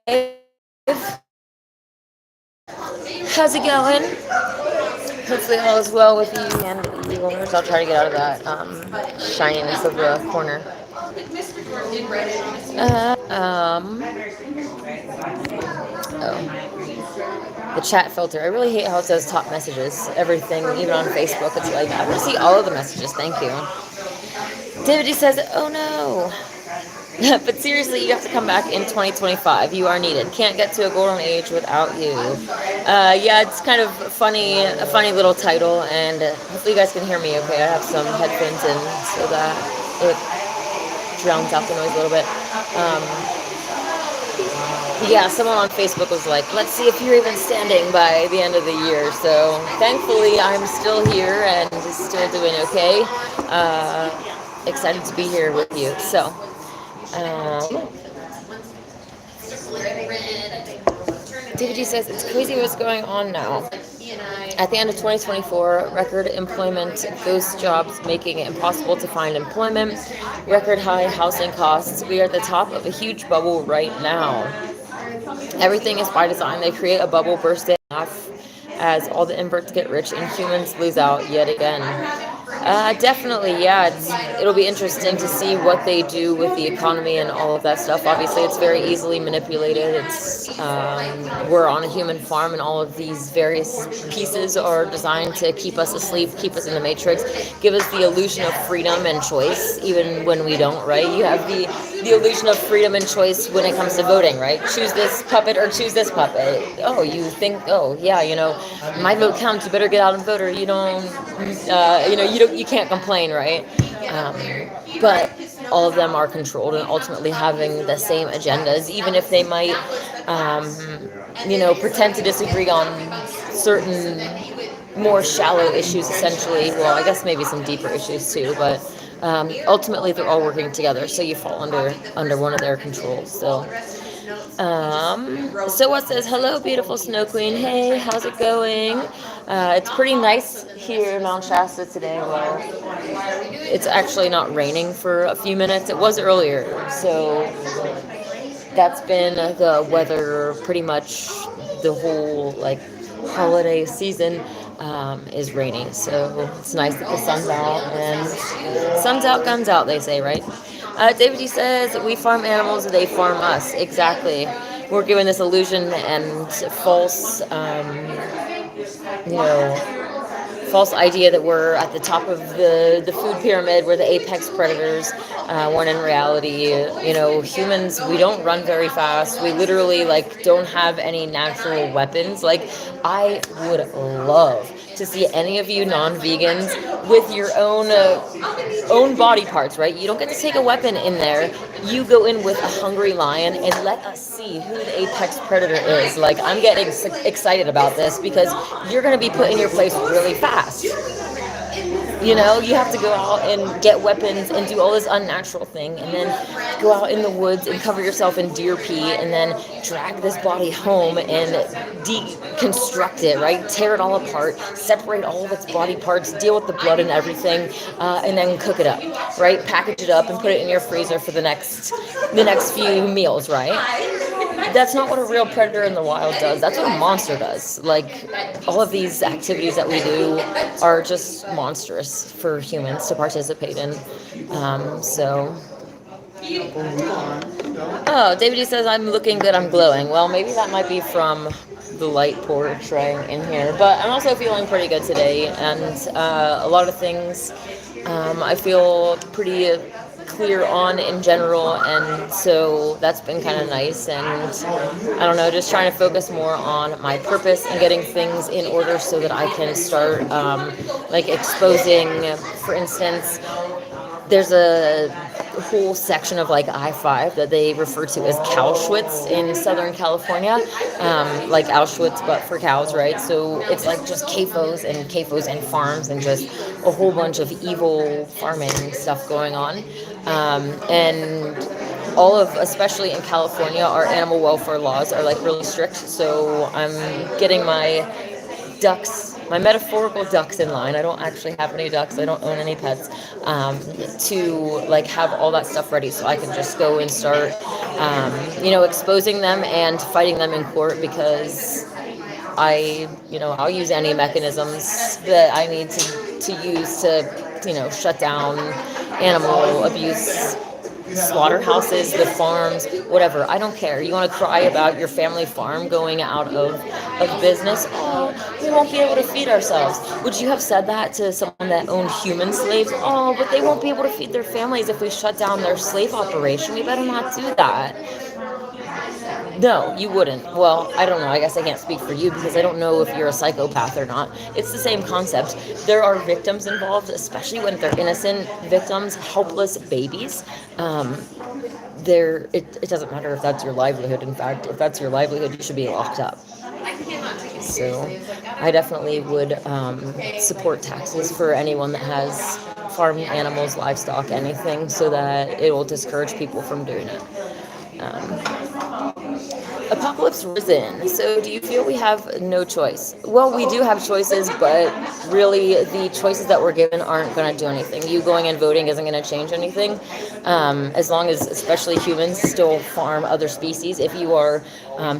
How's it going? Hopefully all is well with you and the owners. I'll try to get out of that shininess of the corner. The chat filter. I really hate how it says top messages. Everything, even on Facebook, it's like, I want to see all of the messages. Thank you. David says, oh no. But seriously, you have to come back in 2025. You are needed. Can't get to a golden age without you. Yeah, it's kind of funny, a funny little title, and hopefully you guys can hear me okay. I have some headphones in so that it drowns out the noise a little bit. Yeah, someone on Facebook was like, let's see if you're even standing by the end of the year. So thankfully, I'm still here and still doing okay. Excited to be here with you. So, DVD says, it's crazy what's going on now. At the end of 2024, record employment, ghost jobs making it impossible to find employment, record high housing costs. We are at the top of a huge bubble right now. Everything is by design. They create a bubble bursting off as all the inverts get rich and humans lose out yet again. Definitely, yeah. It'll be interesting to see what they do with the economy and all of that stuff. Obviously, it's very easily manipulated. We're on a human farm, and all of these various pieces are designed to keep us asleep, keep us in the matrix, give us the illusion of freedom and choice, even when we don't. Right? You have the illusion of freedom and choice when it comes to voting. Right? Choose this puppet or choose this puppet. Oh, you think? Oh, yeah. My vote counts. You better get out and vote, or you don't. You can't complain, right? But all of them are controlled and ultimately having the same agendas, even if they might, pretend to disagree on certain more shallow issues, essentially. Well, I guess maybe some deeper issues too, but ultimately they're all working together, so you fall under one of their controls. So what says, hello, beautiful Snow Queen. Hey, how's it going? It's pretty nice here in Mount Shasta today. Well, it's actually not raining for a few minutes. It was earlier, so that's been the weather pretty much the whole holiday season. Is raining, so it's nice that the sun's out, and sun's out, guns out, they say, right? David D says, we farm animals, they farm us. Exactly. We're given this illusion and false idea that we're at the top of the food pyramid, we're the apex predators, when in reality, humans, we don't run very fast. We literally don't have any natural weapons. I would love to see any of you non-vegans with your own body parts, right? You don't get to take a weapon in there. You go in with a hungry lion and let us see who the apex predator is. I'm getting excited about this because you're going to be put in your place really fast. You have to go out and get weapons and do all this unnatural thing, and then go out in the woods and cover yourself in deer pee, and then drag this body home and deconstruct it, right? Tear it all apart, separate all of its body parts, deal with the blood and everything, and then cook it up, right? Package it up and put it in your freezer for the next few meals, right? That's not what a real predator in the wild does. That's what a monster does. All of these activities that we do are just monstrous for humans to participate in. Oh, David says, I'm looking good, I'm glowing. Well, maybe that might be from the light portraying in here. But I'm also feeling pretty good today. And a lot of things I feel pretty clear on in general, and so that's been kind of nice. And I don't know, just trying to focus more on my purpose and getting things in order so that I can start exposing, for instance, there's a whole section of I-5 that they refer to as Cowschwitz in Southern California, like Auschwitz but for cows, right? So it's just CAFOs and farms and just a whole bunch of evil farming stuff going on. And especially in California, our animal welfare laws are really strict. So I'm getting my ducks my metaphorical ducks in line. I don't actually have any ducks. I don't own any pets. To like have all that stuff ready so I can just go and start, exposing them and fighting them in court, because I'll use any mechanisms that I need to use to, shut down animal abuse, slaughterhouses, the farms, whatever. I don't care. You want to cry about your family farm going out of business? Oh, we won't be able to feed ourselves. Would you have said that to someone that owned human slaves? Oh, but they won't be able to feed their families if we shut down their slave operation. We better not do that. No, you wouldn't. Well, I don't know. I guess I can't speak for you because I don't know if you're a psychopath or not. It's the same concept. There are victims involved, especially when they're innocent victims, helpless babies. It doesn't matter if that's your livelihood. In fact, if that's your livelihood, you should be locked up. So I definitely would support taxes for anyone that has farm animals, livestock, anything, so that it will discourage people from doing it. Apocalypse risen. So do you feel we have no choice? Well, we do have choices, but really the choices that we're given aren't going to do anything. You going and voting isn't going to change anything. As long as, especially humans, still farm other species. If you are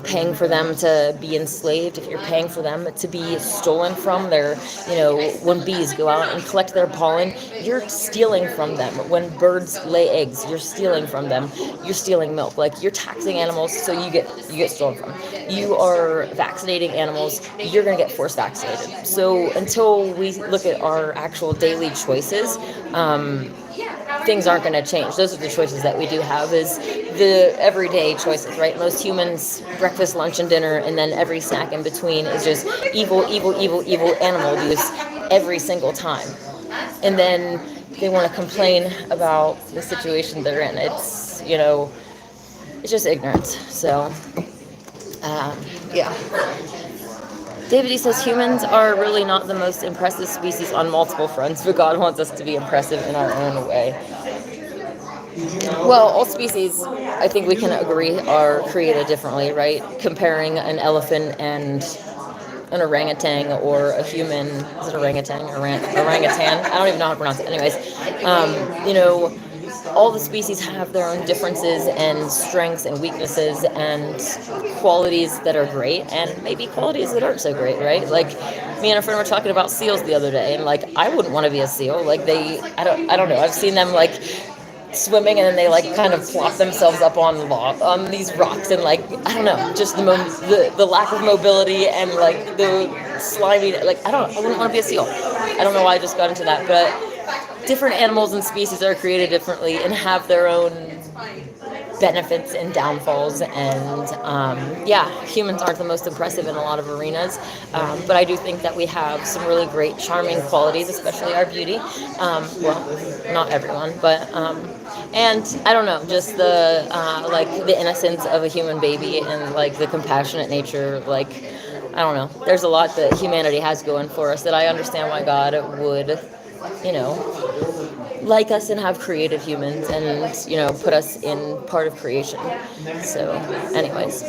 paying for them to be enslaved, if you're paying for them to be stolen from, when bees go out and collect their pollen, you're stealing from them. When birds lay eggs, you're stealing from them. You're stealing milk. Like, you're taxing animals, so you get stolen from. You are vaccinating animals, you're going to get forced vaccinated. So until we look at our actual daily choices, things aren't going to change. Those are the choices that we do have, is the everyday choices, right? Most humans, breakfast, lunch, and dinner, and then every snack in between is just evil, evil, evil, evil animal abuse every single time. And then they want to complain about the situation they're in. It's, it's just ignorance. So, yeah. David E. says humans are really not the most impressive species on multiple fronts, but God wants us to be impressive in our own way. Well, all species, I think we can agree, are created differently, right? Comparing an elephant and an orangutan, or a human, is it orangutan? Orangutan? I don't even know how to pronounce it. Anyways, all the species have their own differences and strengths and weaknesses and qualities that are great, and maybe qualities that aren't so great, right? Like, me and a friend were talking about seals the other day, and like, I wouldn't want to be a seal. Like, I don't know. I've seen them like swimming, and then they like kind of plop themselves up on these rocks, and like, I don't know, just the lack of mobility and like the slimy, like, I wouldn't want to be a seal. I don't know why I just got into that, but different animals and species are created differently and have their own benefits and downfalls, and humans aren't the most impressive in a lot of arenas, but I do think that we have some really great charming qualities, especially our beauty. Well, not everyone, but and I don't know, just the the innocence of a human baby, and like the compassionate nature. Like, I don't know, there's a lot that humanity has going for us that I understand why God would like us and have created humans, and put us in part of creation. So anyways,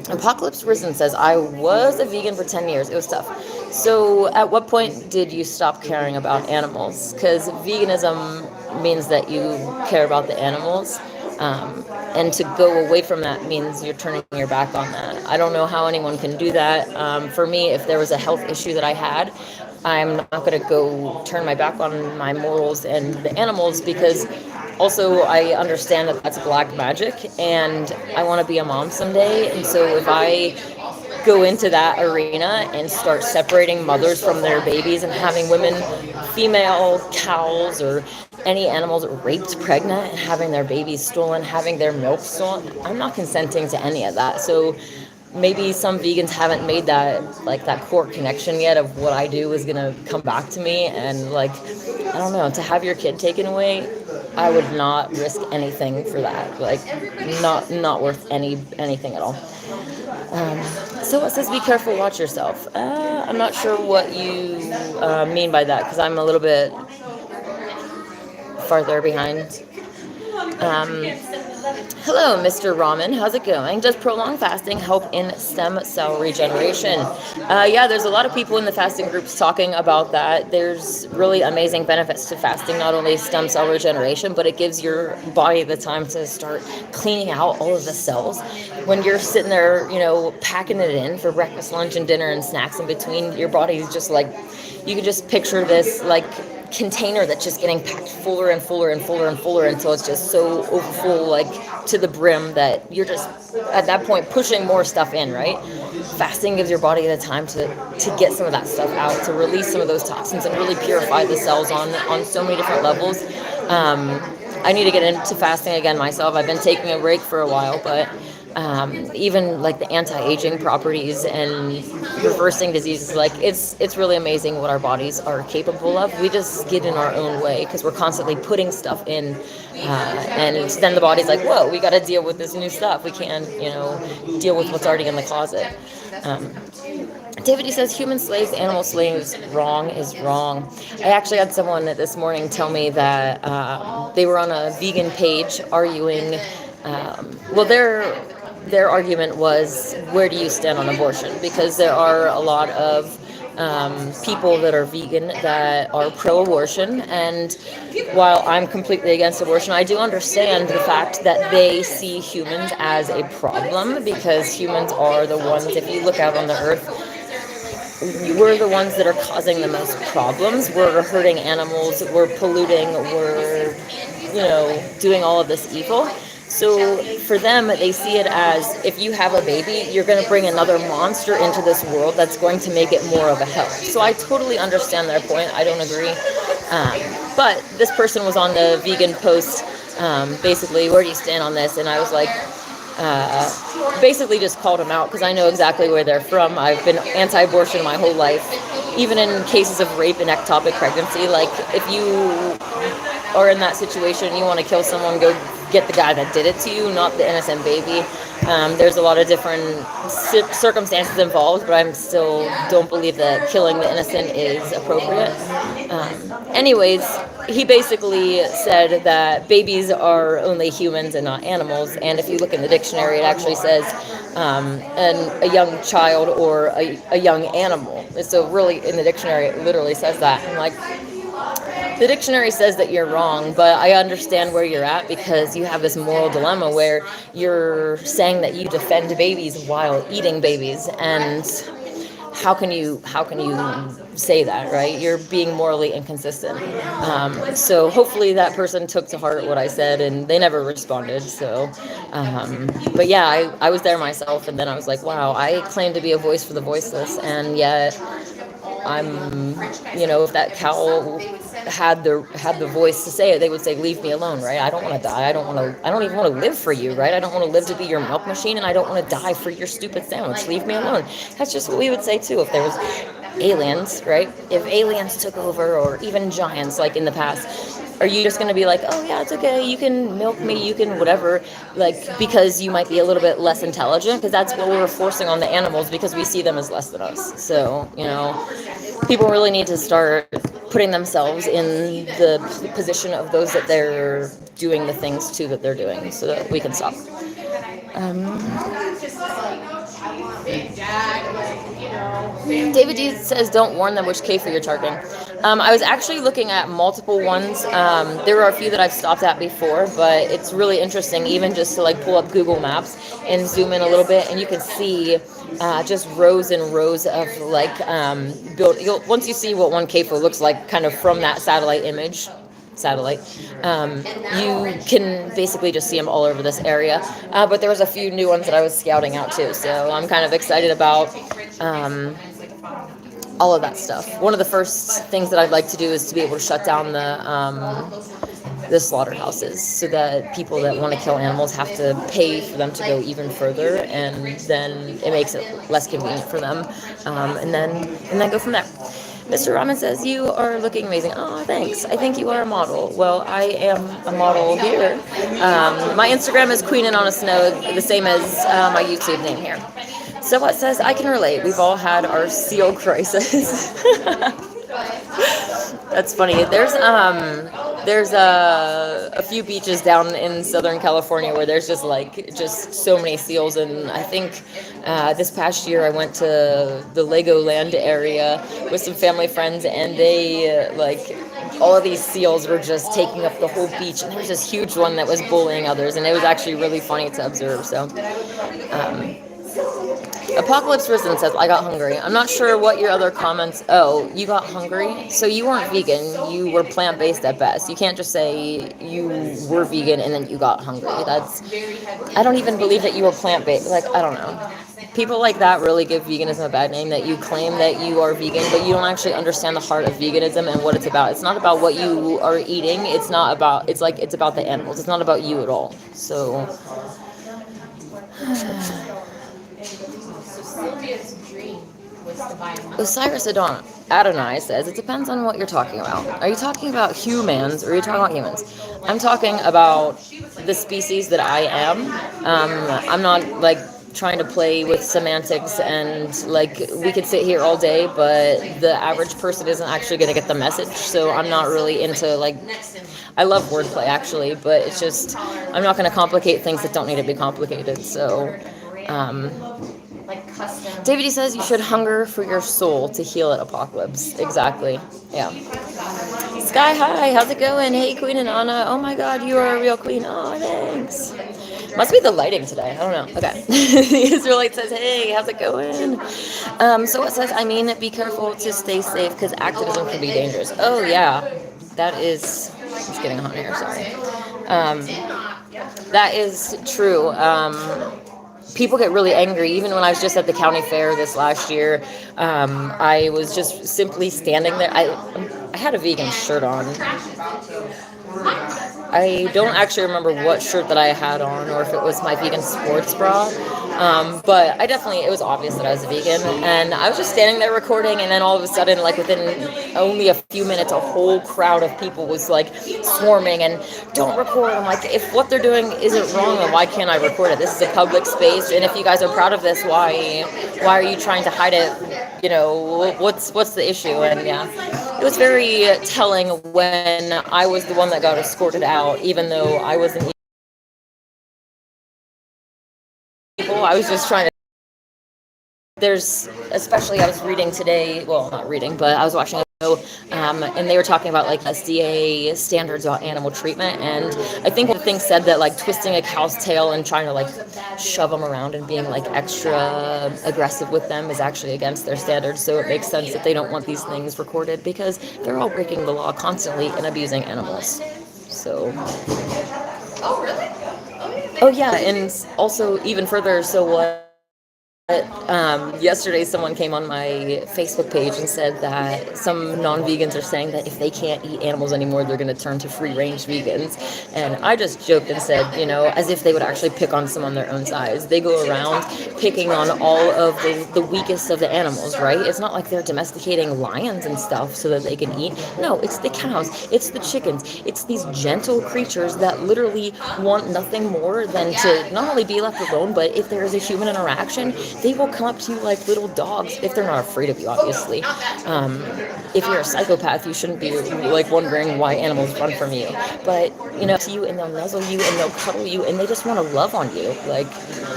Apocalypse Risen says, I was a vegan for 10 years. It was tough. So at what point did you stop caring about animals? Because veganism means that you care about the animals, and to go away from that means you're turning your back on that. I don't know how anyone can do that. For me, if there was a health issue that I had, I'm not going to go turn my back on my morals and the animals, because also I understand that that's black magic, and I want to be a mom someday. And so if I go into that arena and start separating mothers from their babies and having women, female cows or any animals raped pregnant and having their babies stolen, having their milk stolen, I'm not consenting to any of that. So maybe some vegans haven't made that core connection yet of what I do is going to come back to me. And like, I don't know, to have your kid taken away, I would not risk anything for that. Like, not worth anything at all. So it says, be careful, watch yourself. I'm not sure what you mean by that, because I'm a little bit farther behind. Hello, Mr. Ramen. How's it going? Does prolonged fasting help in stem cell regeneration? Yeah, there's a lot of people in the fasting groups talking about that. There's really amazing benefits to fasting, not only stem cell regeneration, but it gives your body the time to start cleaning out all of the cells. When you're sitting there, packing it in for breakfast, lunch, and dinner and snacks in between, your body's just like, you can just picture this like container that's just getting packed fuller and fuller and fuller and fuller until it's just so overfull, like to the brim, that you're just at that point pushing more stuff in, right? Fasting gives your body the time to get some of that stuff out, to release some of those toxins and really purify the cells on so many different levels. I need to get into fasting again myself. I've been taking a break for a while, but even like the anti-aging properties and reversing diseases, like it's really amazing what our bodies are capable of. We just get in our own way because we're constantly putting stuff in, and then the body's like, whoa, we got to deal with this new stuff. We can't deal with what's already in the closet. David, he says human slaves, animal slaves, wrong is wrong. I actually had someone this morning tell me that they were on a vegan page arguing. Well, their argument was, where do you stand on abortion? Because there are a lot of people that are vegan that are pro-abortion, and while I'm completely against abortion, I do understand the fact that they see humans as a problem, because humans are the ones, if you look out on the earth, we're the ones that are causing the most problems. We're hurting animals, we're polluting, we're doing all of this evil. So for them, they see it as, if you have a baby, you're going to bring another monster into this world that's going to make it more of a hell. So I totally understand their point. I don't agree. But this person was on the vegan post, basically, where do you stand on this? And I was like, basically just called them out, because I know exactly where they're from. I've been anti-abortion my whole life, even in cases of rape and ectopic pregnancy. Like, if you are in that situation, you want to kill someone, go get the guy that did it to you, not the innocent baby. There's a lot of different circumstances involved, but I still don't believe that killing the innocent is appropriate. Anyways, he basically said that babies are only humans and not animals, and if you look in the dictionary, it actually says a young child or a young animal. So really, in the dictionary, it literally says that. I'm like, the dictionary says that you're wrong, but I understand where you're at, because you have this moral dilemma where you're saying that you defend babies while eating babies, and how can you say that, right? You're being morally inconsistent. So hopefully that person took to heart what I said, and they never responded. So, but yeah, I was there myself, and then I was like, wow, I claim to be a voice for the voiceless, and yet I'm, if that cow had the voice to say it, they would say, leave me alone, right? I don't want to die. I don't even want to live for you, right? I don't want to live to be your milk machine, and I don't want to die for your stupid sandwich. Leave me alone. That's just what we would say too if there was aliens, right? If aliens took over, or even giants like in the past, are you just going to be like, oh yeah, it's okay, you can milk me, you can whatever, like, because you might be a little bit less intelligent? Because that's what we're forcing on the animals, because we see them as less than us. So, people really need to start putting themselves in the position of those that they're doing the things to that they're doing, so that we can stop. David D says, don't warn them which kefir you're targeting. I was actually looking at multiple ones. There are a few that I've stopped at before, but it's really interesting, even just to like pull up Google Maps and zoom in a little bit, and you can see just rows and rows of like once you see what one kefir looks like kind of from that satellite, you can basically just see them all over this area. But there was a few new ones that I was scouting out too, so I'm kind of excited about all of that stuff. One of the first things that I'd like to do is to be able to shut down the slaughterhouses, so that people that want to kill animals have to pay for them to go even further, and then it makes it less convenient for them, and then go from there. Mr. Raman says, you are looking amazing. Oh, thanks. I think you are a model. Well, I am a model here. My Instagram is Queen and on a Snow, the same as my YouTube name here. So what says, I can relate. We've all had our seal crisis. That's funny. There's a few beaches down in Southern California where there's just so many seals, and I think this past year I went to the Legoland area with some family friends, and they all of these seals were just taking up the whole beach, and there was this huge one that was bullying others, and it was actually really funny to observe. So. Um, Apocalypse Risen says, I got hungry. I'm not sure what your other comments. Oh, you got hungry? So you weren't vegan. You were plant based at best. You can't just say you were vegan and then you got hungry. I don't even believe that you were plant based. Like, I don't know. People like that really give veganism a bad name, that you claim that you are vegan, but you don't actually understand the heart of veganism and what it's about. It's not about what you are eating. It's not about, it's about the animals. It's not about you at all. So. Osiris Adonai says, it depends on what you're talking about. Are you talking about humans or are you talking about humans? I'm talking about the species that I am. I'm not trying to play with semantics, and we could sit here all day, but the average person isn't actually going to get the message. So I'm not really into I love wordplay actually, but it's just I'm not going to complicate things that don't need to be complicated. So David, he says you should hunger for your soul to heal at Apocalypse. Exactly. Yeah. Sky High, how's it going? Hey, Queen and Anna. Oh my God, you are a real queen. Oh, thanks. Must be the lighting today. I don't know. Okay. The Israelite says, hey, how's it going? So it says, be careful to stay safe because activism can be dangerous. Oh, yeah. That is... It's getting hot here, sorry. That is true. People get really angry. Even when I was just at the county fair this last year, I was just simply standing there. I had a vegan shirt on. I don't actually remember what shirt that I had on or if it was my vegan sports bra. But it was obvious that I was a vegan. And I was just standing there recording, and then all of a sudden, within only a few minutes, a whole crowd of people was swarming and don't record. I'm like, if what they're doing isn't wrong, then why can't I record it? This is a public space, and if you guys are proud of this, why are you trying to hide it? What's the issue? And yeah, it was very telling when I was the one that got escorted out, even though I wasn't. I was just trying to. Especially I was reading today, well, not reading, but I was watching a show, and they were talking about SDA standards about animal treatment, and I think one of the things said that twisting a cow's tail and trying to shove them around and being extra aggressive with them is actually against their standards, so it makes sense that they don't want these things recorded because they're all breaking the law constantly and abusing animals. So. Oh, really? Oh, yeah, and also even further, so what? Yesterday someone came on my Facebook page and said that some non-vegans are saying that if they can't eat animals anymore, they're going to turn to free-range vegans. And I just joked and said, as if they would actually pick on some on their own size. They go around picking on all of the weakest of the animals, right? It's not like they're domesticating lions and stuff so that they can eat. No, it's the cows, it's the chickens, it's these gentle creatures that literally want nothing more than to not only be left alone, but if there is a human interaction, they will come up to you like little dogs, if they're not afraid of you, obviously. If you're a psychopath, you shouldn't be wondering why animals run from you. But, to you, and they'll nuzzle you and they'll cuddle you and they just want to love on you.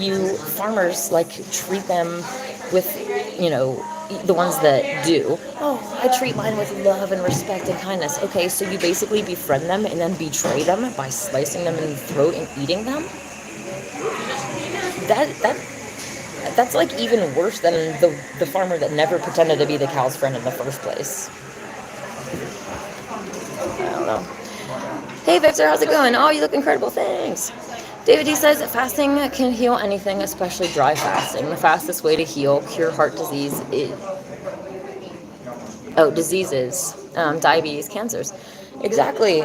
You farmers, treat them with, the ones that do. Oh, I treat mine with love and respect and kindness. Okay, so you basically befriend them and then betray them by slicing them in the throat and eating them? That's even worse than the farmer that never pretended to be the cow's friend in the first place. I don't know. Hey Victor, how's it going? Oh, you look incredible, thanks. David, he says fasting can heal anything, especially dry fasting. The fastest way to cure heart disease diseases, diabetes, cancers. Exactly.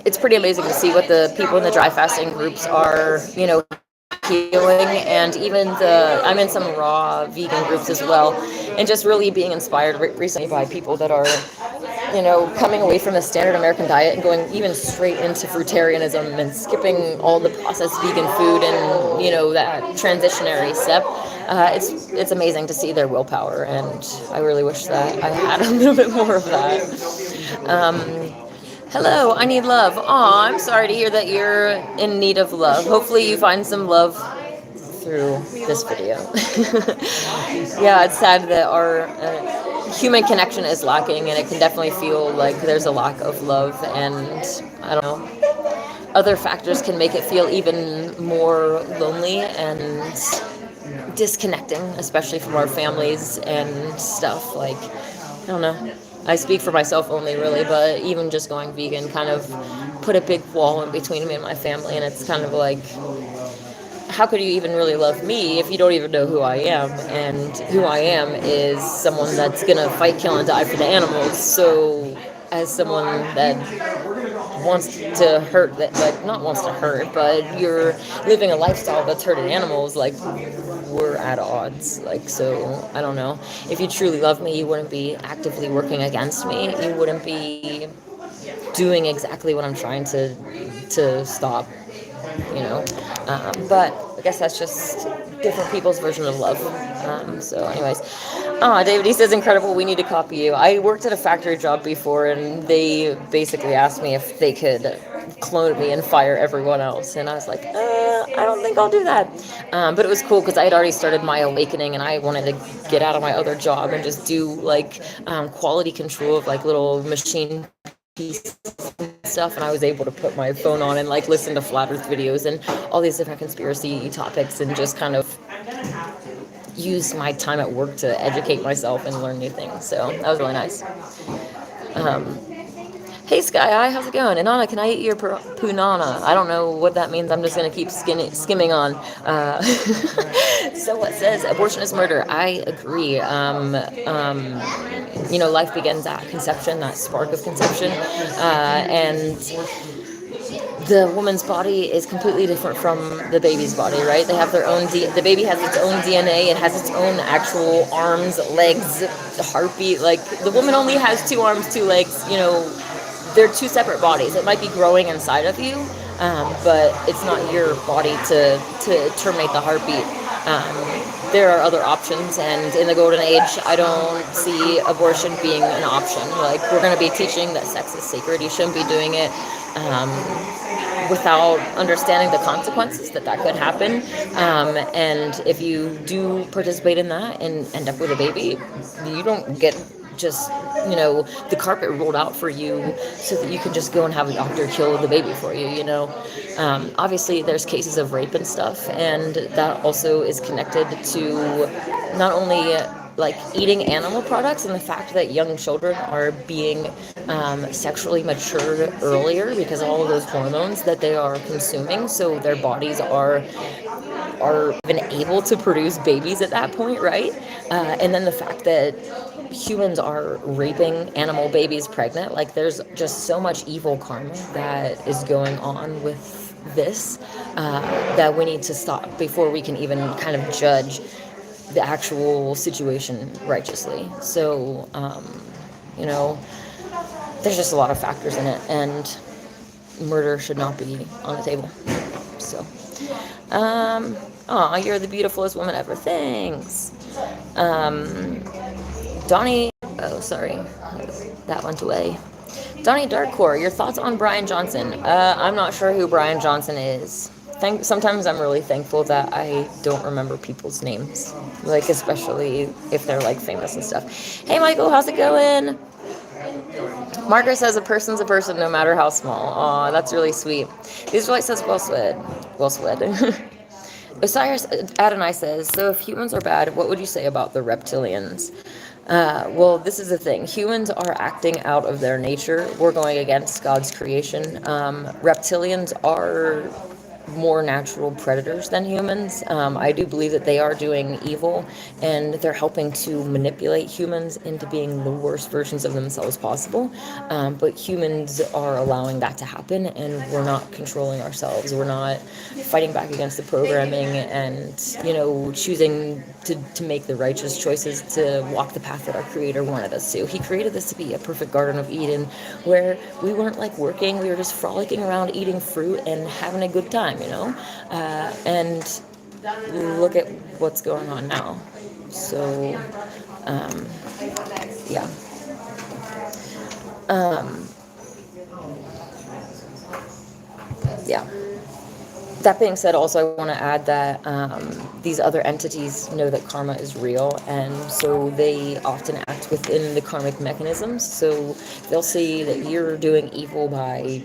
It's pretty amazing to see what the people in the dry fasting groups are, healing, and even I'm in some raw vegan groups as well, and just really being inspired recently by people that are, coming away from the standard American diet and going even straight into fruitarianism and skipping all the processed vegan food and, that transitionary step. it's amazing to see their willpower, and I really wish that I had a little bit more of that. Um, Hello, I need love. Aw, I'm sorry to hear that you're in need of love. Hopefully you find some love through this video. Yeah, it's sad that our human connection is lacking, and it can definitely feel like there's a lack of love, and I don't know, other factors can make it feel even more lonely and disconnecting, especially from our families and stuff. Like, I don't know. I speak for myself only, really, but even just going vegan kind of put a big wall in between me and my family, and it's kind of like, how could you even really love me if you don't even know who I am? And who I am is someone that's gonna fight, kill, and die for the animals. So, as someone that wants to hurt, that like not wants to hurt, but you're living a lifestyle that's hurting animals, like we're at odds. Like, so I don't know. If you truly love me, you wouldn't be actively working against me. You wouldn't be doing exactly what I'm trying to stop. You know, but I guess that's just different people's version of love. So anyways, David, he says, incredible, we need to copy you. I worked at a factory job before, and they basically asked me if they could clone me and fire everyone else, and I was like, I don't think I'll do that. But it was cool because I had already started my awakening, and I wanted to get out of my other job and just do like quality control of like little machine pieces and stuff, and I was able to put my phone on and like listen to flat earth videos and all these different conspiracy topics, and just kind of use my time at work to educate myself and learn new things. So that was really nice. Hey Sky Eye, how's it going? Inanna, can I eat your punana? I don't know what that means. I'm just gonna keep skimming on. So what says abortion is murder? I agree. Life begins at conception, that spark of conception, and the woman's body is completely different from the baby's body, right? They have their own, the baby has its own DNA, it has its own actual arms, legs, heartbeat. Like, the woman only has 2 arms, 2 legs, they're 2 separate bodies. It might be growing inside of you, but it's not your body to terminate the heartbeat. There are other options, and in the golden age, I don't see abortion being an option. Like, we're going to be teaching that sex is sacred. You shouldn't be doing it without understanding the consequences that could happen. And if you do participate in that and end up with a baby, you don't get just, the carpet rolled out for you so that you can just go and have a doctor kill the baby for you, Obviously, there's cases of rape and stuff, and that also is connected to not only like eating animal products and the fact that young children are being sexually matured earlier because of all of those hormones that they are consuming, so their bodies are even able to produce babies at that point, right? And then the fact that humans are raping animal babies pregnant, like, there's just so much evil karma that is going on with this that we need to stop before we can even kind of judge the actual situation righteously. So, there's just a lot of factors in it, and murder should not be on the table. So, you're the beautifulest woman ever. Thanks. Donnie, oh, sorry, that went away. Donnie Darkcore, your thoughts on Brian Johnson? I'm not sure who Brian Johnson is. Sometimes I'm really thankful that I don't remember people's names, like, especially if they're like famous and stuff. Hey Michael, how's it going? Margaret says a person's a person no matter how small. Aw, that's really sweet. The Israelite says well said. Well said. Osiris Adonai says, so if humans are bad, what would you say about the reptilians? Well, this is the thing. Humans are acting out of their nature. We're going against God's creation. Reptilians are more natural predators than humans. I do believe that they are doing evil, and they're helping to manipulate humans into being the worst versions of themselves possible. But humans are allowing that to happen, and we're not controlling ourselves. We're not fighting back against the programming and, choosing to make the righteous choices, to walk the path that our Creator wanted us to. He created this to be a perfect Garden of Eden where we weren't like working, we were just frolicking around, eating fruit and having a good time, and look at what's going on now. So, um, yeah. Um, yeah. That being said, also I want to add that these other entities know that karma is real, and so they often act within the karmic mechanisms. So they'll see that you're doing evil by,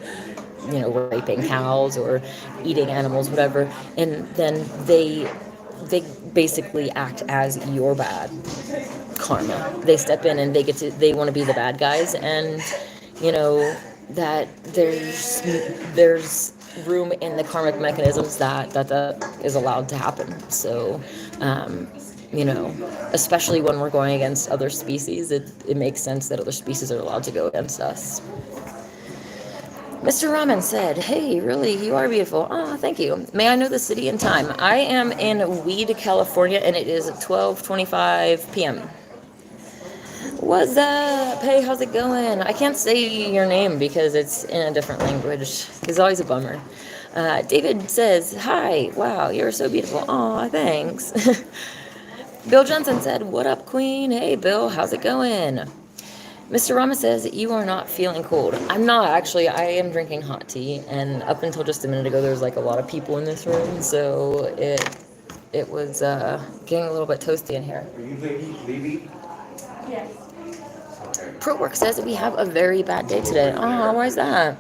raping cows or eating animals, whatever, and then they basically act as your bad karma. They step in and they want to be the bad guys, and that there's room in the karmic mechanisms that is allowed to happen. So, um, especially when we're going against other species, it makes sense that other species are allowed to go against us. Mr. Raman said, "Hey, really, you are beautiful. Oh, thank you. May I know the city and time? I am in Weed, California, and it is 12:25 p.m. What's up? Hey, how's it going? I can't say your name because it's in a different language. It's always a bummer. David says, hi. Wow, you're so beautiful. Aw, thanks. Bill Johnson said, what up, queen? Hey, Bill, how's it going? Mr. Rama says, you are not feeling cold. I'm not, actually. I am drinking hot tea, and up until just a minute ago, there was like a lot of people in this room, so it was getting a little bit toasty in here. Are you leaving? Yes. ProWork says that we have a very bad day today. Oh, why is that?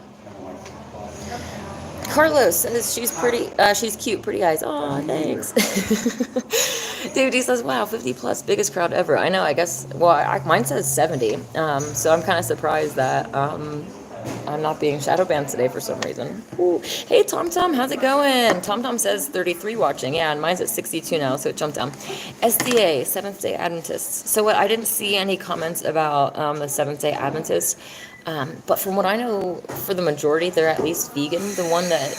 Carlos says she's pretty, she's cute, pretty eyes. Oh, thanks. David D says, wow, 50 plus, biggest crowd ever. I know, I guess, well, mine says 70. So I'm kind of surprised that I'm not being shadow banned today for some reason. Ooh. Hey, Tom, how's it going? Tom says 33 watching. Yeah, and mine's at 62 now, so it jumped down. SDA, Seventh-day Adventists. So I didn't see any comments about the Seventh-day Adventists. But from what I know, for the majority, they're at least vegan. The one that,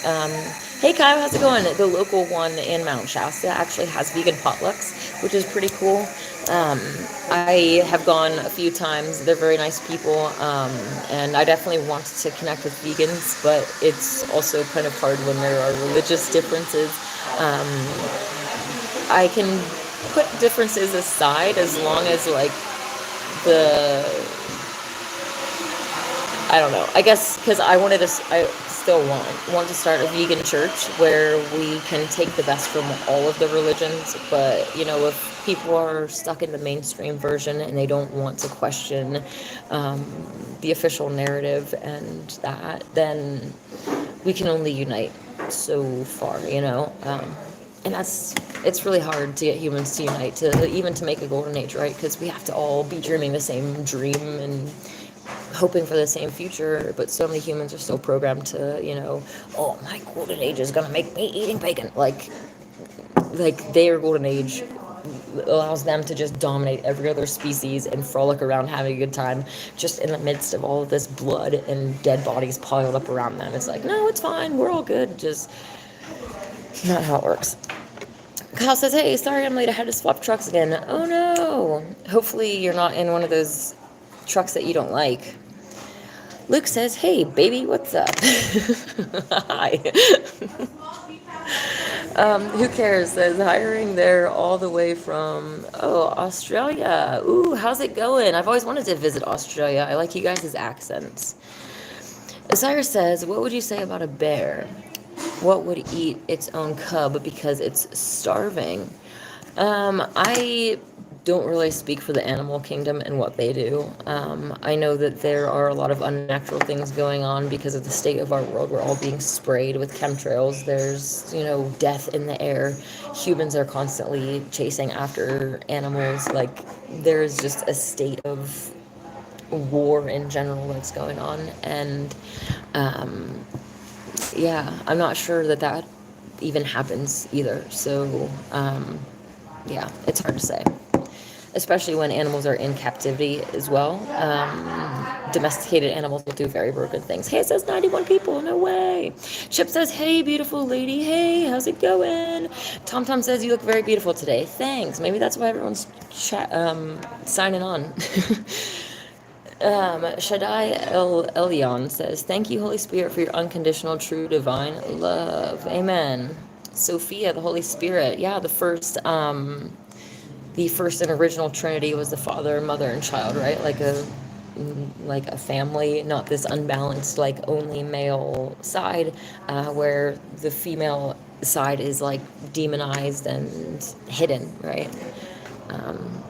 hey Kyle, how's it going? The local one in Mount Shasta actually has vegan potlucks, which is pretty cool. I have gone a few times. They're very nice people, and I definitely want to connect with vegans, but it's also kind of hard when there are religious differences. I can put differences aside as long as, like, I don't know. I guess because I still want to start a vegan church where we can take the best from all of the religions. But, if people are stuck in the mainstream version and they don't want to question the official narrative and that, then we can only unite so far, and it's really hard to get humans to unite, to make a golden age, right? Because we have to all be dreaming the same dream and hoping for the same future, but so many humans are still programmed to, oh, my golden age is gonna make me eating bacon. Like their golden age allows them to just dominate every other species and frolic around having a good time, just in the midst of all of this blood and dead bodies piled up around them. It's like, no, it's fine, we're all good. Just not how it works. Kyle says, hey, sorry I'm late, I had to swap trucks again. Oh no. Hopefully you're not in one of those trucks that you don't like. Luke says, hey, baby, what's up? Hi. Who cares? Says, hiring there all the way from, Australia. Ooh, how's it going? I've always wanted to visit Australia. I like you guys' accents. Osiris says, what would you say about a bear? What would eat its own cub because it's starving? I don't really speak for the animal kingdom and what they do. I know that there are a lot of unnatural things going on because of the state of our world. We're all being sprayed with chemtrails. There's, death in the air. Humans are constantly chasing after animals. Like, there's just a state of war in general that's going on. And, yeah, I'm not sure that even happens either. So, yeah, it's hard to say. Especially when animals are in captivity as well. Domesticated animals will do very broken things. Hey, it says 91 people. No way. Chip says, hey, beautiful lady. Hey, how's it going? Tom says, you look very beautiful today. Thanks. Maybe that's why everyone's signing on. Shaddai Elion says, thank you, Holy Spirit, for your unconditional, true, divine love. Amen. Sophia, the Holy Spirit. Yeah, the first and original Trinity was the Father, Mother, and Child, right? Like a family, not this unbalanced like only male side, where the female side is like demonized and hidden, right? Um,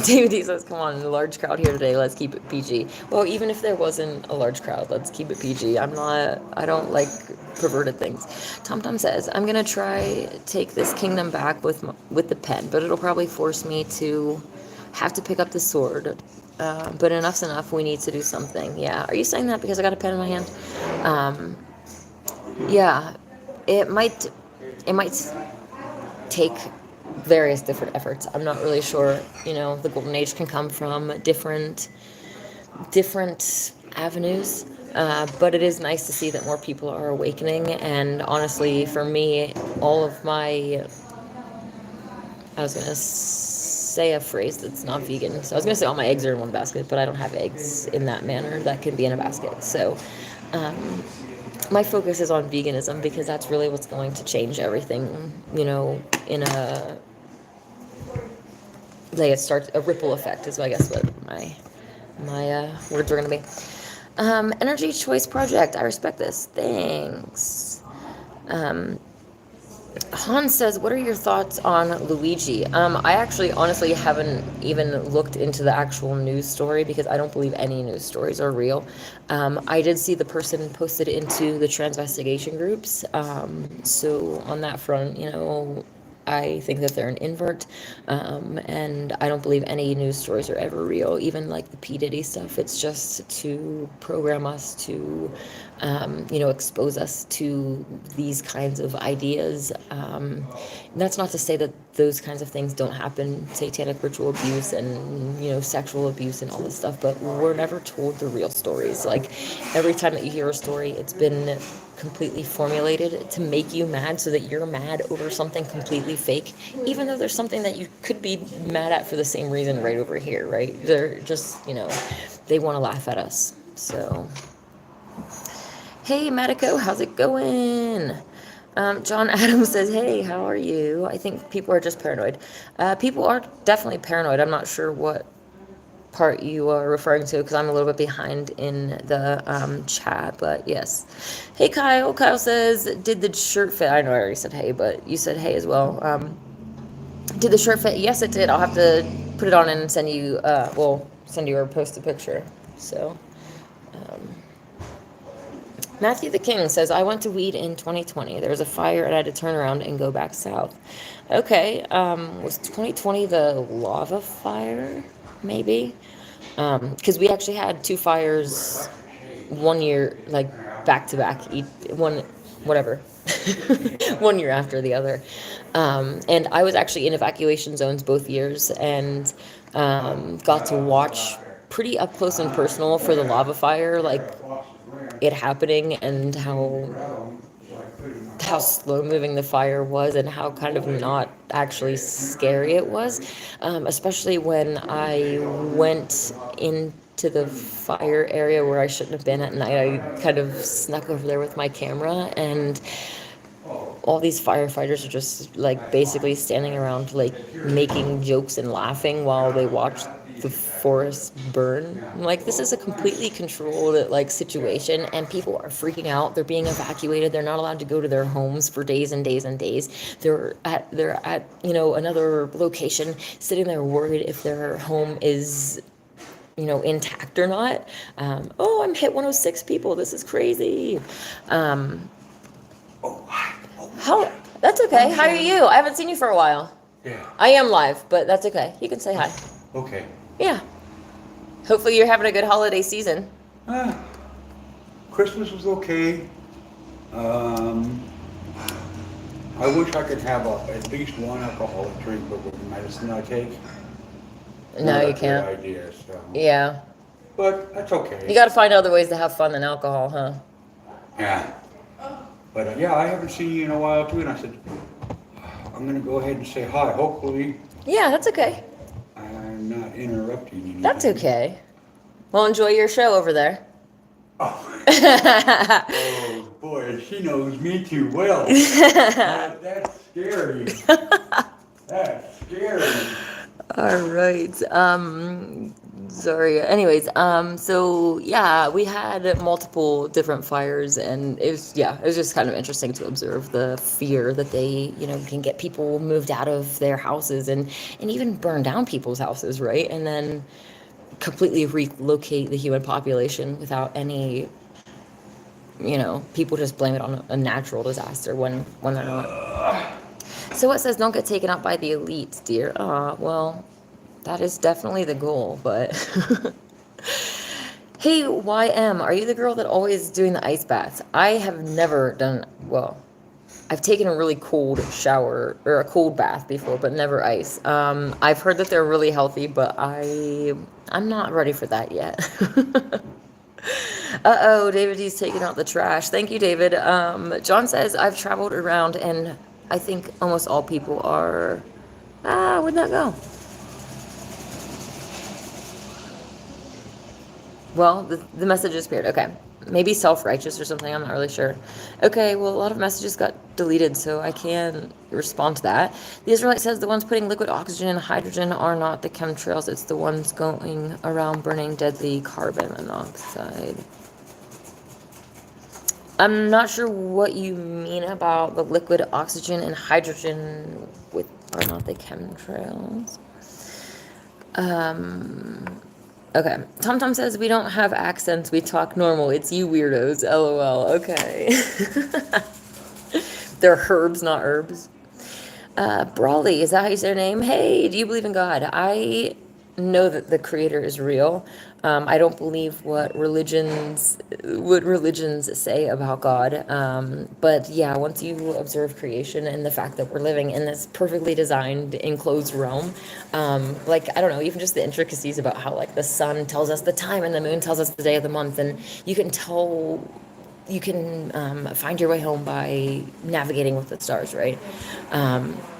David D says, "Come on, a large crowd here today. Let's keep it PG." Well, even if there wasn't a large crowd, let's keep it PG. I don't like perverted things. Tom Tom says, "I'm gonna try take this kingdom back with the pen, but it'll probably force me to have to pick up the sword. But enough's enough. We need to do something." Yeah. Are you saying that because I got a pen in my hand? Um, yeah. It might. It might take various different efforts. I'm not really sure. The golden age can come from different avenues. But it is nice to see that more people are awakening. And honestly, for me, all of my, I was gonna say a phrase that's not vegan. So I was gonna say all my eggs are in one basket, but I don't have eggs in that manner that can be in a basket. So my focus is on veganism because that's really what's going to change everything, in a, like it starts a ripple effect is I guess what my words are going to be. Energy Choice Project. I respect this. Thanks. Hans says, "What are your thoughts on Luigi?" I actually honestly haven't even looked into the actual news story because I don't believe any news stories are real. I did see the person posted into the transvestigation groups. So on that front, I think that they're an invert, and I don't believe any news stories are ever real, even like the P. Diddy stuff. It's just to program us to, expose us to these kinds of ideas. That's not to say that those kinds of things don't happen, satanic ritual abuse and, sexual abuse and all this stuff, but we're never told the real stories. Like, every time that you hear a story, it's been completely formulated to make you mad so that you're mad over something completely fake, even though there's something that you could be mad at for the same reason right over here, right? They're just, they want to laugh at us. So, hey, Matico, how's it going? John Adams says, "Hey, how are you?" I think people are just paranoid. People are definitely paranoid. I'm not sure what part you are referring to because I'm a little bit behind in the chat, but yes. Hey, Kyle. Kyle says, "Did the shirt fit?" I know I already said hey, but you said hey as well. Did the shirt fit? Yes, it did. I'll have to put it on and send you, send you or post a picture. So, Matthew the King says, "I went to weed in 2020. There was a fire and I had to turn around and go back south." Okay. Was 2020 the lava fire? Maybe. Because we actually had two fires 1 year, like back to back, one, whatever, 1 year after the other. And I was actually in evacuation zones both years and got to watch pretty up close and personal for the lava fire, like it happening and how slow moving the fire was and how kind of not actually scary it was, especially when I went into the fire area where I shouldn't have been at night. I kind of snuck over there with my camera, and all these firefighters are just like basically standing around like making jokes and laughing while they watch the forest burn. Like, this is a completely controlled like situation, and people are freaking out. They're being evacuated. They're not allowed to go to their homes for days and days and days. They're at another location, sitting there worried if their home is intact or not. I'm hit 106 people. This is crazy. How? That's okay. How are you? I haven't seen you for a while. Yeah. I am live, but that's okay. You can say hi. Okay. Yeah. Hopefully you're having a good holiday season. Christmas was okay. I wish I could have at least one alcoholic drink, but with the medicine I take, No, you not a can't. good idea. So. Yeah. But that's okay. You got to find other ways to have fun than alcohol, huh? Yeah. But I haven't seen you in a while too, and I said, I'm gonna go ahead and say hi. Hopefully. Yeah, that's okay. I'm not interrupting you. That's okay. Well, enjoy your show over there. Oh. Oh, boy, she knows me too well. That's scary. That's scary. All right. Sorry. Anyways, so yeah, we had multiple different fires, and it was just kind of interesting to observe the fear that they, can get people moved out of their houses and even burn down people's houses, right? And then completely relocate the human population without any, people just blame it on a natural disaster when they're not. So it says don't get taken up by the elites, dear. Well, that is definitely the goal, but hey, YM, are you the girl that always doing the ice baths? I have never done, well, I've taken a really cold shower or a cold bath before, but never ice. I've heard that they're really healthy, but I'm not ready for that yet. Uh-oh, David D's taking out the trash. Thank you, David. John says, I've traveled around and I think almost all people are... where'd that go? Well, the message disappeared. Okay. Maybe self-righteous or something. I'm not really sure. Okay, well, a lot of messages got deleted, so I can respond to that. The Israelite says the ones putting liquid oxygen and hydrogen are not the chemtrails. It's the ones going around burning deadly carbon monoxide. I'm not sure what you mean about the liquid oxygen and hydrogen are not the chemtrails. Okay. TomTom says we don't have accents. We talk normal. It's you weirdos. LOL. Okay. They're herbs, not herbs. Brawley, is that how you say your name? Hey, do you believe in God? I know that the creator is real. I don't believe what religions say about God. But yeah, once you observe creation and the fact that we're living in this perfectly designed enclosed realm, like, I don't know, even just the intricacies about how like the sun tells us the time and the moon tells us the day of the month, and you can find your way home by navigating with the stars, right?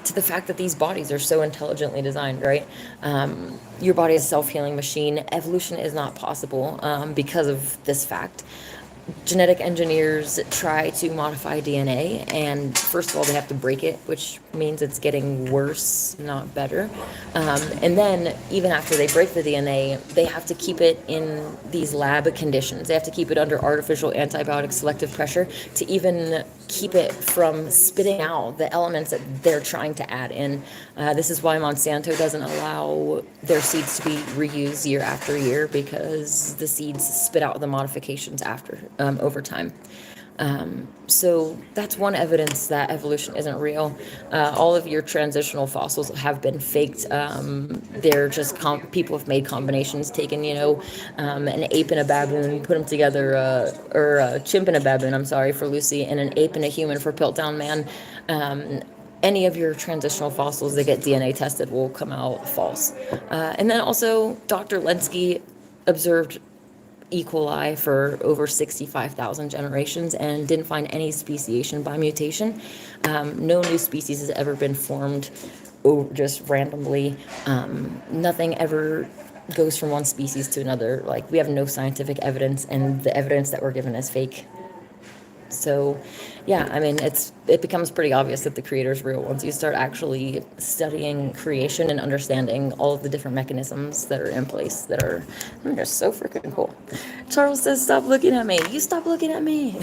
To the fact that these bodies are so intelligently designed, right? Your body is a self-healing machine. Evolution is not possible because of this fact. Genetic engineers try to modify DNA, and first of all, they have to break it, which means it's getting worse, not better. And then, even after they break the DNA, they have to keep it in these lab conditions. They have to keep it under artificial antibiotic selective pressure to even keep it from spitting out the elements that they're trying to add in. This is why Monsanto doesn't allow their seeds to be reused year after year, because the seeds spit out the modifications over time. So that's one evidence that evolution isn't real. All of your transitional fossils have been faked. They're just people have made combinations, taken, an ape and a baboon, put them together, or a chimp and a baboon, I'm sorry, for Lucy, and an ape and a human for Piltdown Man. Any of your transitional fossils that get DNA tested will come out false. And then also, Dr. Lenski observed E. coli for over 65,000 generations and didn't find any speciation by mutation. No new species has ever been formed just randomly. Nothing ever goes from one species to another. Like, we have no scientific evidence, and the evidence that we're given is fake. So, yeah, I mean, it becomes pretty obvious that the creator is real once you start actually studying creation and understanding all of the different mechanisms that are in place that are just so freaking cool. Charles says, stop looking at me. You stop looking at me.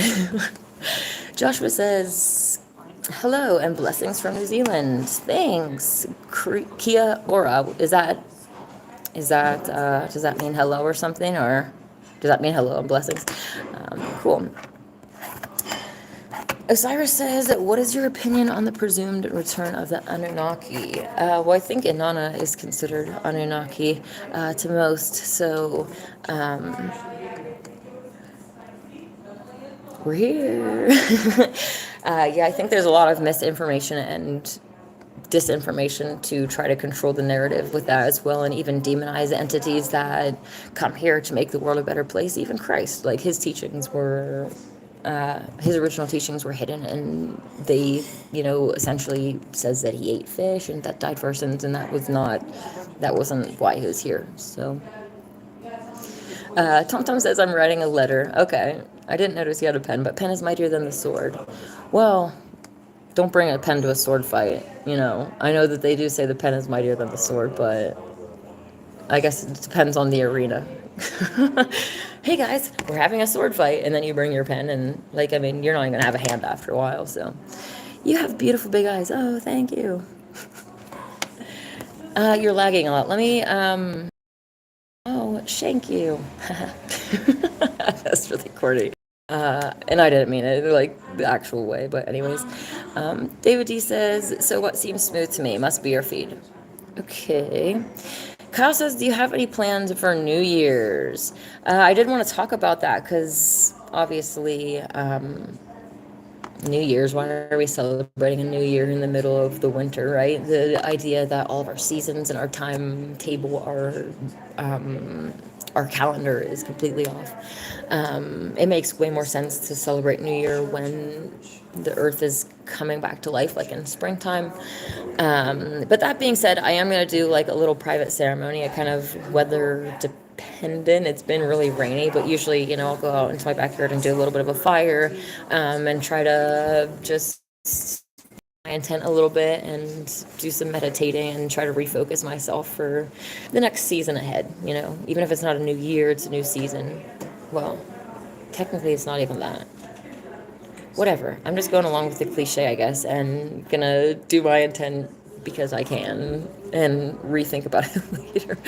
Joshua says, hello and blessings from New Zealand. Thanks. Kia ora. Does that mean hello or something? Or does that mean hello and blessings? Cool. Osiris says, what is your opinion on the presumed return of the Anunnaki? Well, I think Inanna is considered Anunnaki to most, so we're here. Yeah, I think there's a lot of misinformation and disinformation to try to control the narrative with that as well, and even demonize entities that come here to make the world a better place. Even Christ, like his original teachings were hidden, and they, essentially says that he ate fish and that died for sins, and that wasn't why he was here. So, Tom Tom says I'm writing a letter. Okay. I didn't notice he had a pen, but pen is mightier than the sword. Well, don't bring a pen to a sword fight. I know that they do say the pen is mightier than the sword, but I guess it depends on the arena. Hey guys, we're having a sword fight, and then you bring your pen, and you're not even gonna have a hand after a while. So, you have beautiful big eyes. Oh, thank you. You're lagging a lot. Let me. Oh, thank you. That's really corny. And I didn't mean it like the actual way, but anyways. David D says, so what seems smooth to me must be your feed. Okay. Kyle says, do you have any plans for New Year's? I did want to talk about that because obviously, New Year's, why are we celebrating a new year in the middle of the winter, right? The idea that all of our seasons and our timetable our calendar is completely off. It makes way more sense to celebrate New Year when the earth is coming back to life, like in springtime. But that being said, I am going to do like a little private ceremony, a kind of weather dependent. It's been really rainy, but usually, I'll go out into my backyard and do a little bit of a fire, and try to just my intent a little bit and do some meditating and try to refocus myself for the next season ahead. Even if it's not a new year, it's a new season. Well, technically it's not even that. Whatever. I'm just going along with the cliche, I guess, and gonna do my intent because I can and rethink about it later.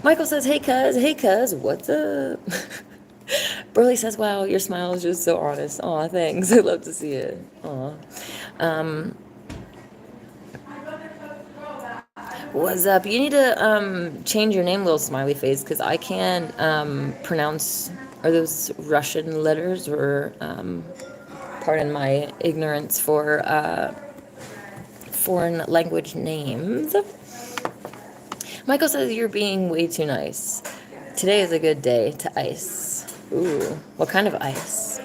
Michael says, hey cuz, what's up? Burley says, wow, your smile is just so honest. Aw, thanks. I love to see it. Aw. What's up? You need to change your name, little smiley face, because I can't pronounce, are those Russian letters, or pardon my ignorance for foreign language names. Michael says you're being way too nice. Today is a good day to ice. Ooh, what kind of ice?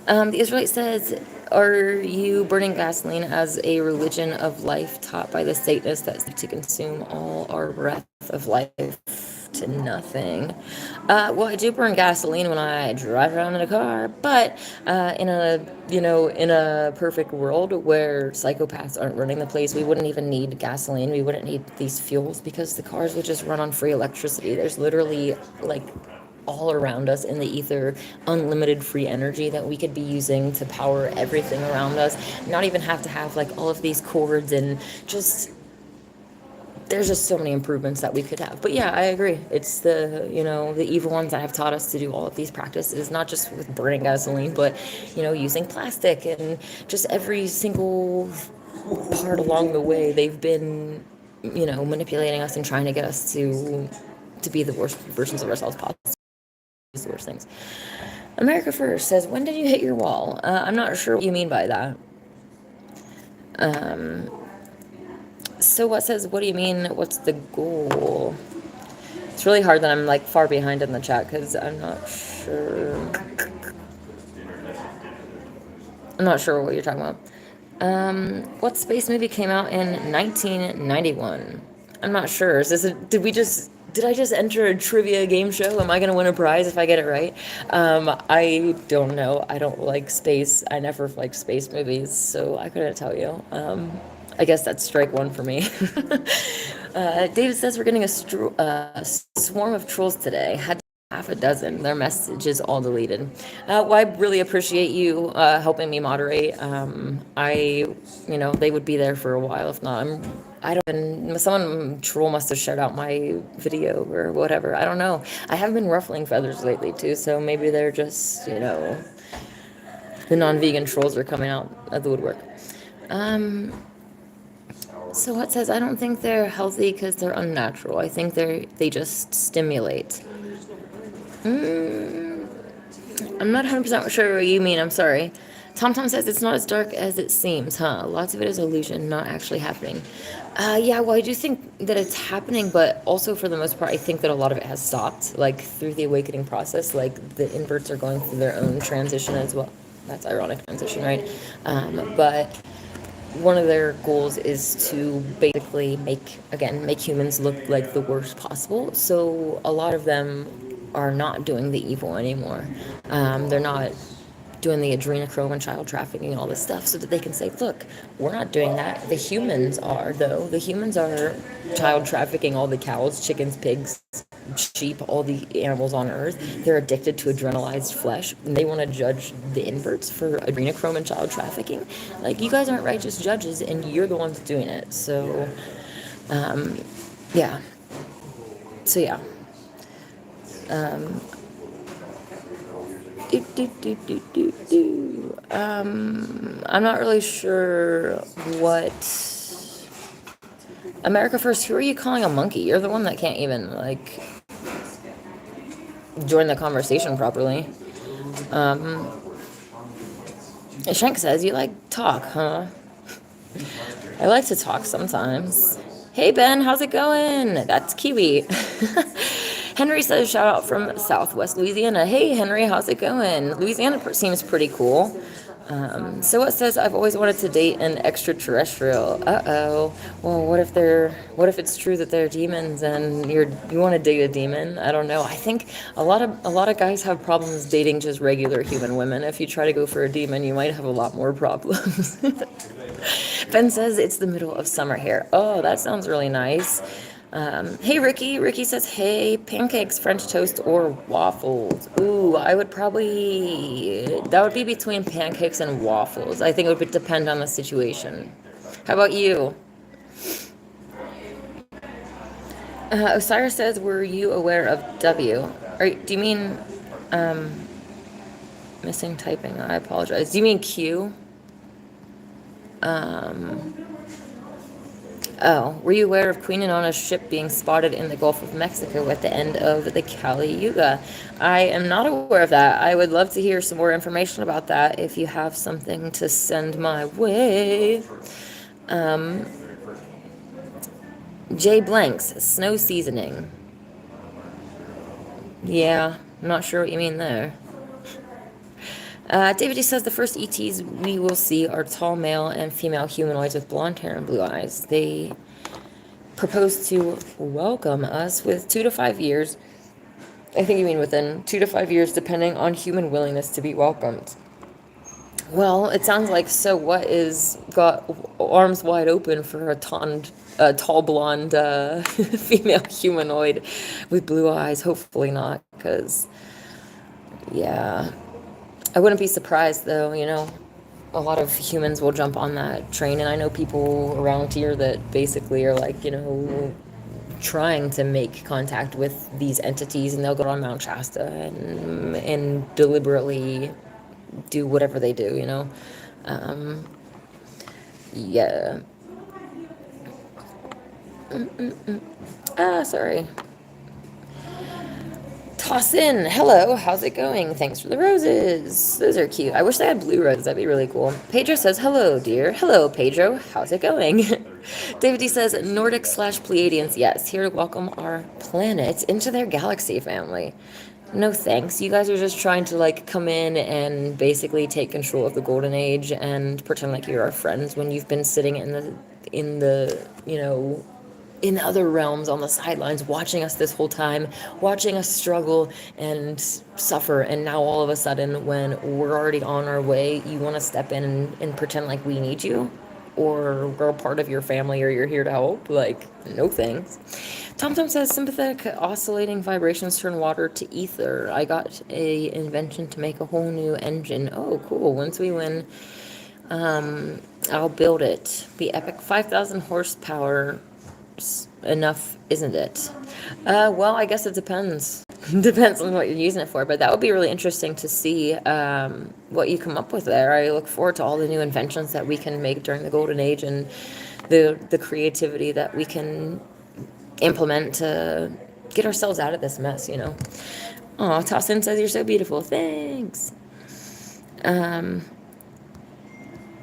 The Israelite says, are you burning gasoline as a religion of life taught by the Satanists that to consume all our breath of life to nothing? Well, I do burn gasoline when I drive around in a car, but in a perfect world where psychopaths aren't running the place, we wouldn't even need gasoline. We wouldn't need these fuels because the cars would just run on free electricity. There's literally all around us in the ether, unlimited free energy that we could be using to power everything around us. Not even have to have all of these cords, and just there's just so many improvements that we could have. But yeah, I agree. It's the evil ones that have taught us to do all of these practices, not just with burning gasoline, but using plastic and just every single part along the way. They've been manipulating us and trying to get us to be the worst versions of ourselves possible. The worst things. America First says, when did you hit your wall? I'm not sure what you mean by that. So what says, what do you mean? What's the goal? It's really hard that I'm far behind in the chat because I'm not sure. I'm not sure what you're talking about. What space movie came out in 1991? I'm not sure. Did I just enter a trivia game show? Am I going to win a prize if I get it right? I don't know. I don't like space. I never liked space movies, so I couldn't tell you. I guess that's strike one for me. David says we're getting a swarm of trolls today. Had half a dozen. Their messages all deleted. Well, I really appreciate you helping me moderate. They would be there for a while. If not, someone troll must have shut out my video or whatever. I don't know. I have been ruffling feathers lately too, so maybe they're just, the non-vegan trolls are coming out of the woodwork. So what says, I don't think they're healthy because they're unnatural. I think they just stimulate. I'm not 100% sure what you mean. I'm sorry. Tom says it's not as dark as it seems, huh? Lots of it is illusion, not actually happening. Yeah, well, I do think that it's happening, but also for the most part, I think that a lot of it has stopped, through the awakening process. The inverts are going through their own transition as well. That's ironic transition, right? But one of their goals is to basically make humans look like the worst possible. So a lot of them are not doing the evil anymore. They're not doing the adrenochrome and child trafficking and all this stuff so that they can say, look, we're not doing that. The humans are, though. The humans are child trafficking all the cows, chickens, pigs, sheep, all the animals on earth. They're addicted to adrenalized flesh, and they want to judge the inverts for adrenochrome and child trafficking. Like, you guys aren't righteous judges, and you're the ones doing it. So, yeah. So, yeah. I'm not really sure what. America First, who are you calling a monkey? You're the one that can't even, like, join the conversation properly. Shank says, you like talk, huh? I like to talk sometimes. Hey, Ben, how's it going? That's Kiwi. Henry says, shout out from Southwest Louisiana. Hey, Henry, how's it going? Louisiana seems pretty cool. So it says, I've always wanted to date an extraterrestrial. Uh-oh. Well, what if it's true that they're demons and you want to date a demon? I don't know. I think a lot of guys have problems dating just regular human women. If you try to go for a demon, you might have a lot more problems. Ben says it's the middle of summer here. Oh, that sounds really nice. Hey, Ricky. Ricky says, hey, pancakes, French toast, or waffles. Ooh, that would be between pancakes and waffles. I think it would depend on the situation. How about you? Osiris says, were you aware of W? Do you mean, missing typing? I apologize. Do you mean Q? Oh, were you aware of Queen Inona's ship being spotted in the Gulf of Mexico at the end of the Kali Yuga? I am not aware of that. I would love to hear some more information about that if you have something to send my way. J Blanks, snow seasoning. Yeah, I'm not sure what you mean there. David G says the first ETs we will see are tall male and female humanoids with blonde hair and blue eyes. They propose to welcome us with 2 to 5 years. I think you mean within 2 to 5 years, depending on human willingness to be welcomed. Well, it sounds like so what is got arms wide open for a tall blonde female humanoid with blue eyes? Hopefully not, because, yeah. I wouldn't be surprised, though, a lot of humans will jump on that train, and I know people around here that basically are like, trying to make contact with these entities, and they'll go on Mount Shasta and deliberately do whatever they do, yeah. Sorry. Tossin, hello, how's it going? Thanks for the roses. Those are cute. I wish they had blue roses. That'd be really cool. Pedro says, hello, dear. Hello, Pedro. How's it going? David D says, Nordic/Pleiadians, yes, here to welcome our planet into their galaxy family. No thanks. You guys are just trying to, like, come in and basically take control of the golden age and pretend like you're our friends when you've been sitting in other realms on the sidelines, watching us this whole time, watching us struggle and suffer. And now all of a sudden, when we're already on our way, you want to step in and pretend like we need you, or we're a part of your family, or you're here to help. Like, no thanks. TomTom says, sympathetic oscillating vibrations turn water to ether. I got a invention to make a whole new engine. Oh, cool. Once we win, I'll build it. Be epic. 5,000 horsepower. Enough, isn't it? Well, I guess it depends. Depends on what you're using it for, but that would be really interesting to see what you come up with there. I look forward to all the new inventions that we can make during the golden age, and the creativity that we can implement to get ourselves out of this mess, Aw, Tossin says you're so beautiful. Thanks. The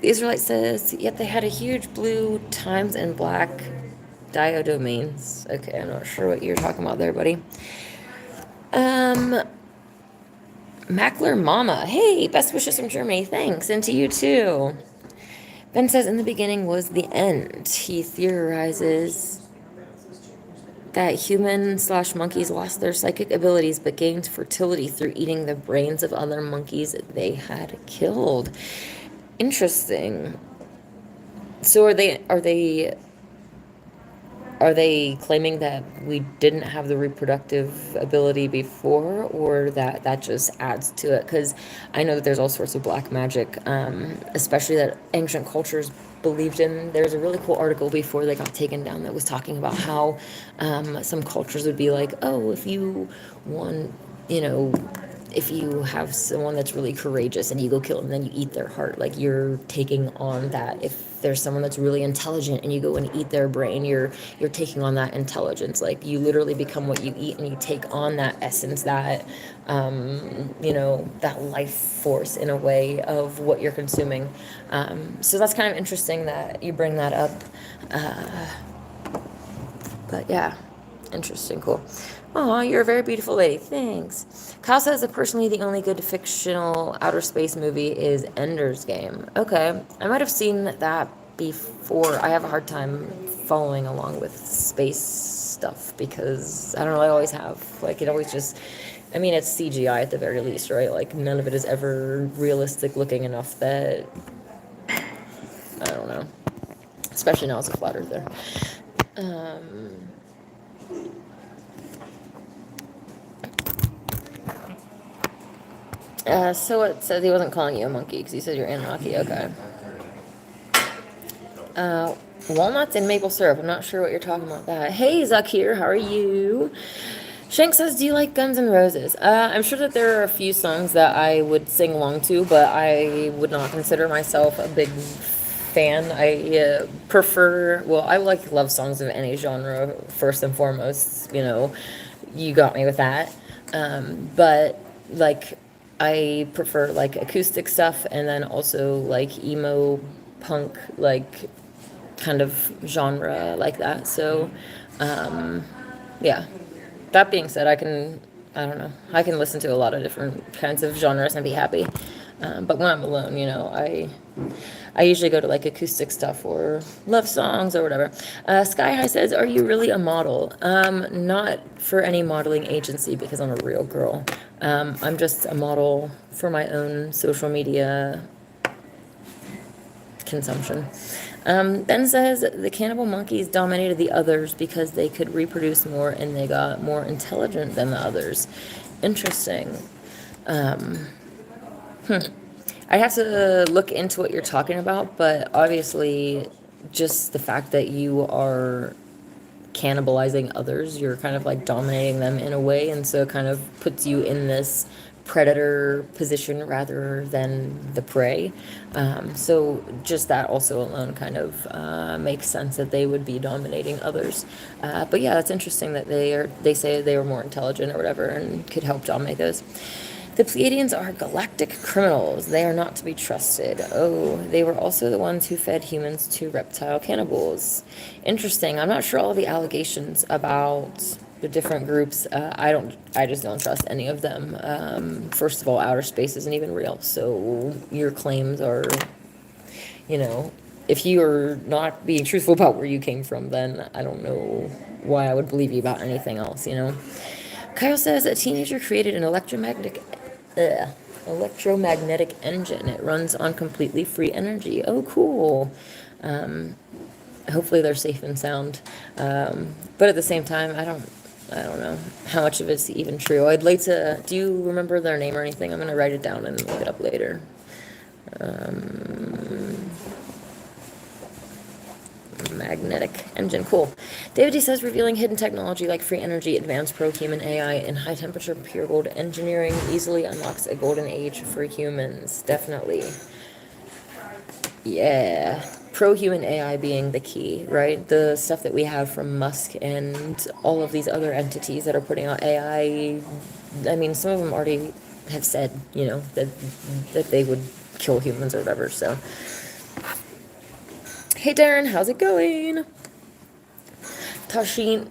Israelite says, yet they had a huge blue times and black diodomains. Okay, I'm not sure what you're talking about there, buddy. Mackler Mama. Hey, best wishes from Germany. Thanks, and to you too. Ben says, in the beginning was the end. He theorizes that human/monkeys lost their psychic abilities but gained fertility through eating the brains of other monkeys they had killed. Interesting. So are they claiming that we didn't have the reproductive ability before, or that just adds to it? Because I know that there's all sorts of black magic, especially that ancient cultures believed in. There's a really cool article before they got taken down that was talking about how some cultures would be like, oh, if you want, you know, if you have someone that's really courageous and you go kill them, then you eat their heart. Like, you're taking on that. If there's someone that's really intelligent and you go and eat their brain, you're taking on that intelligence. Like, you literally become what you eat, and you take on that essence, that that life force in a way of what you're consuming. So that's kind of interesting that you bring that up. But yeah, interesting, cool. Oh, you're a very beautiful lady. Thanks. Kyle says that personally the only good fictional outer space movie is Ender's Game. Okay, I might have seen that before. I have a hard time following along with space stuff because I don't know, I always have. Like, it always just, I mean, it's CGI at the very least, right? Like, none of it is ever realistic looking enough that, I don't know. Especially now as a flat earther. So it says he wasn't calling you a monkey because he said you're Anunnaki. Okay. Walnuts and maple syrup. I'm not sure what you're talking about that. Hey, Zakir, how are you? Shank says, do you like Guns N' Roses? I'm sure that there are a few songs that I would sing along to, but I would not consider myself a big fan. I prefer, well, I like love songs of any genre, first and foremost. You got me with that. But, like, I prefer, like, acoustic stuff, and then also, like, emo, punk, like, kind of genre like that. So, yeah. That being said, I don't know, I can listen to a lot of different kinds of genres and be happy. But when I'm alone, I usually go to, like, acoustic stuff or love songs or whatever. Sky High says, are you really a model? Not for any modeling agency because I'm a real girl. I'm just a model for my own social media consumption. Ben says the cannibal monkeys dominated the others because they could reproduce more and they got more intelligent than the others. Interesting. I have to look into what you're talking about, but obviously just the fact that you are cannibalizing others, you're kind of like dominating them in a way, and so it kind of puts you in this predator position rather than the prey. So just that also alone kind of makes sense that they would be dominating others. But yeah, that's interesting that they say they were more intelligent or whatever and could help dominate those. The Pleiadians are galactic criminals. They are not to be trusted. Oh, they were also the ones who fed humans to reptile cannibals. Interesting. I'm not sure all of the allegations about the different groups. I just don't trust any of them. First of all, outer space isn't even real. So your claims are, if you are not being truthful about where you came from, then I don't know why I would believe you about anything else, Kyle says a teenager created an electromagnetic engine. It runs on completely free energy. Oh, cool. Hopefully they're safe and sound. But at the same time, I don't know how much of it's even true. I'd like to. Do you remember their name or anything? I'm gonna write it down and look it up later. Magnetic engine, cool. David D says revealing hidden technology like free energy, advanced pro-human AI, and high temperature pure gold engineering easily unlocks a golden age for humans. Definitely. Yeah. Pro-human AI being the key, right? The stuff that we have from Musk and all of these other entities that are putting out AI. I mean, some of them already have said, that they would kill humans or whatever, so. Hey Darren, how's it going? Tassin,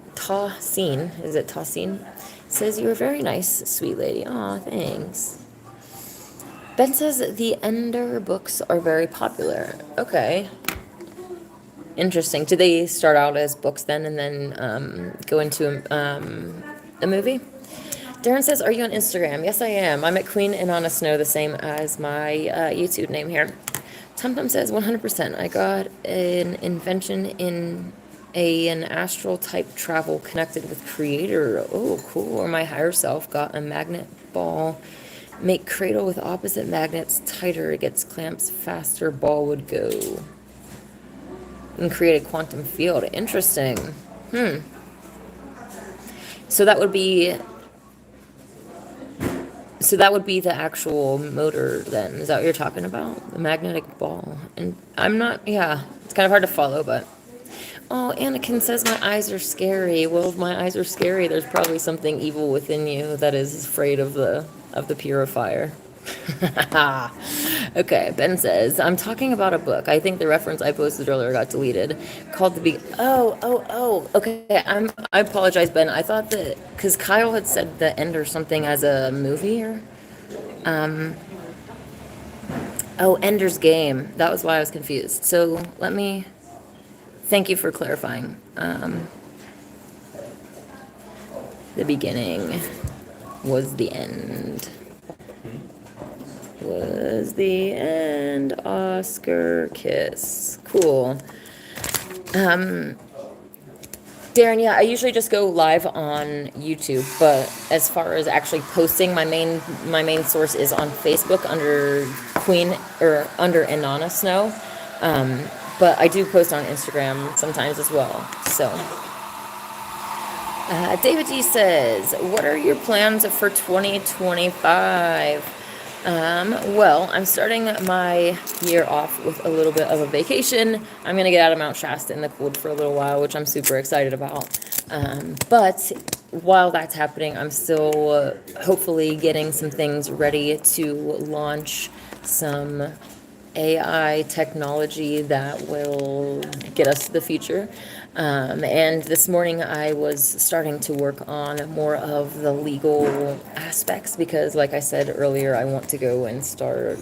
is it Tassin? Says you were very nice, sweet lady. Aw, thanks. Ben says the Ender books are very popular. Okay. Interesting. Do they start out as books then and then go into a movie? Darren says, are you on Instagram? Yes, I am. I'm at Queen and Anna Snow, the same as my YouTube name here. Tumtum says, 100%. I got an invention in an astral type travel connected with creator. Oh, cool. Or my higher self got a magnet ball. Make cradle with opposite magnets tighter. It gets clamps faster. Ball would go. And create a quantum field. Interesting. So that would be the actual motor then. Is that what you're talking about? The magnetic ball. And I'm not, yeah, it's kind of hard to follow, but. Oh, Anakin says my eyes are scary. Well, if my eyes are scary, there's probably something evil within you that is afraid of the purifier. Okay, Ben says, I'm talking about a book. I think the reference I posted earlier got deleted. Called the Big... Oh. Okay, I apologize, Ben. I thought that... Because Kyle had said the End or something as a movie or... Oh, Ender's Game. That was why I was confused. So, let me... Thank you for clarifying. The beginning was the end. Was the end. Oscar kiss. Cool. Darren, yeah, I usually just go live on YouTube, but as far as actually posting, my main source is on Facebook under Queen or under Inanna Snow. But I do post on Instagram sometimes as well. So, David D says, "What are your plans for 2025?" Well, I'm starting my year off with a little bit of a vacation. I'm gonna get out of Mount Shasta in the cold for a little while, which I'm super excited about. But while that's happening, I'm still hopefully getting some things ready to launch some AI technology that will get us to the future. And this morning I was starting to work on more of the legal aspects because, like I said earlier, I want to go and start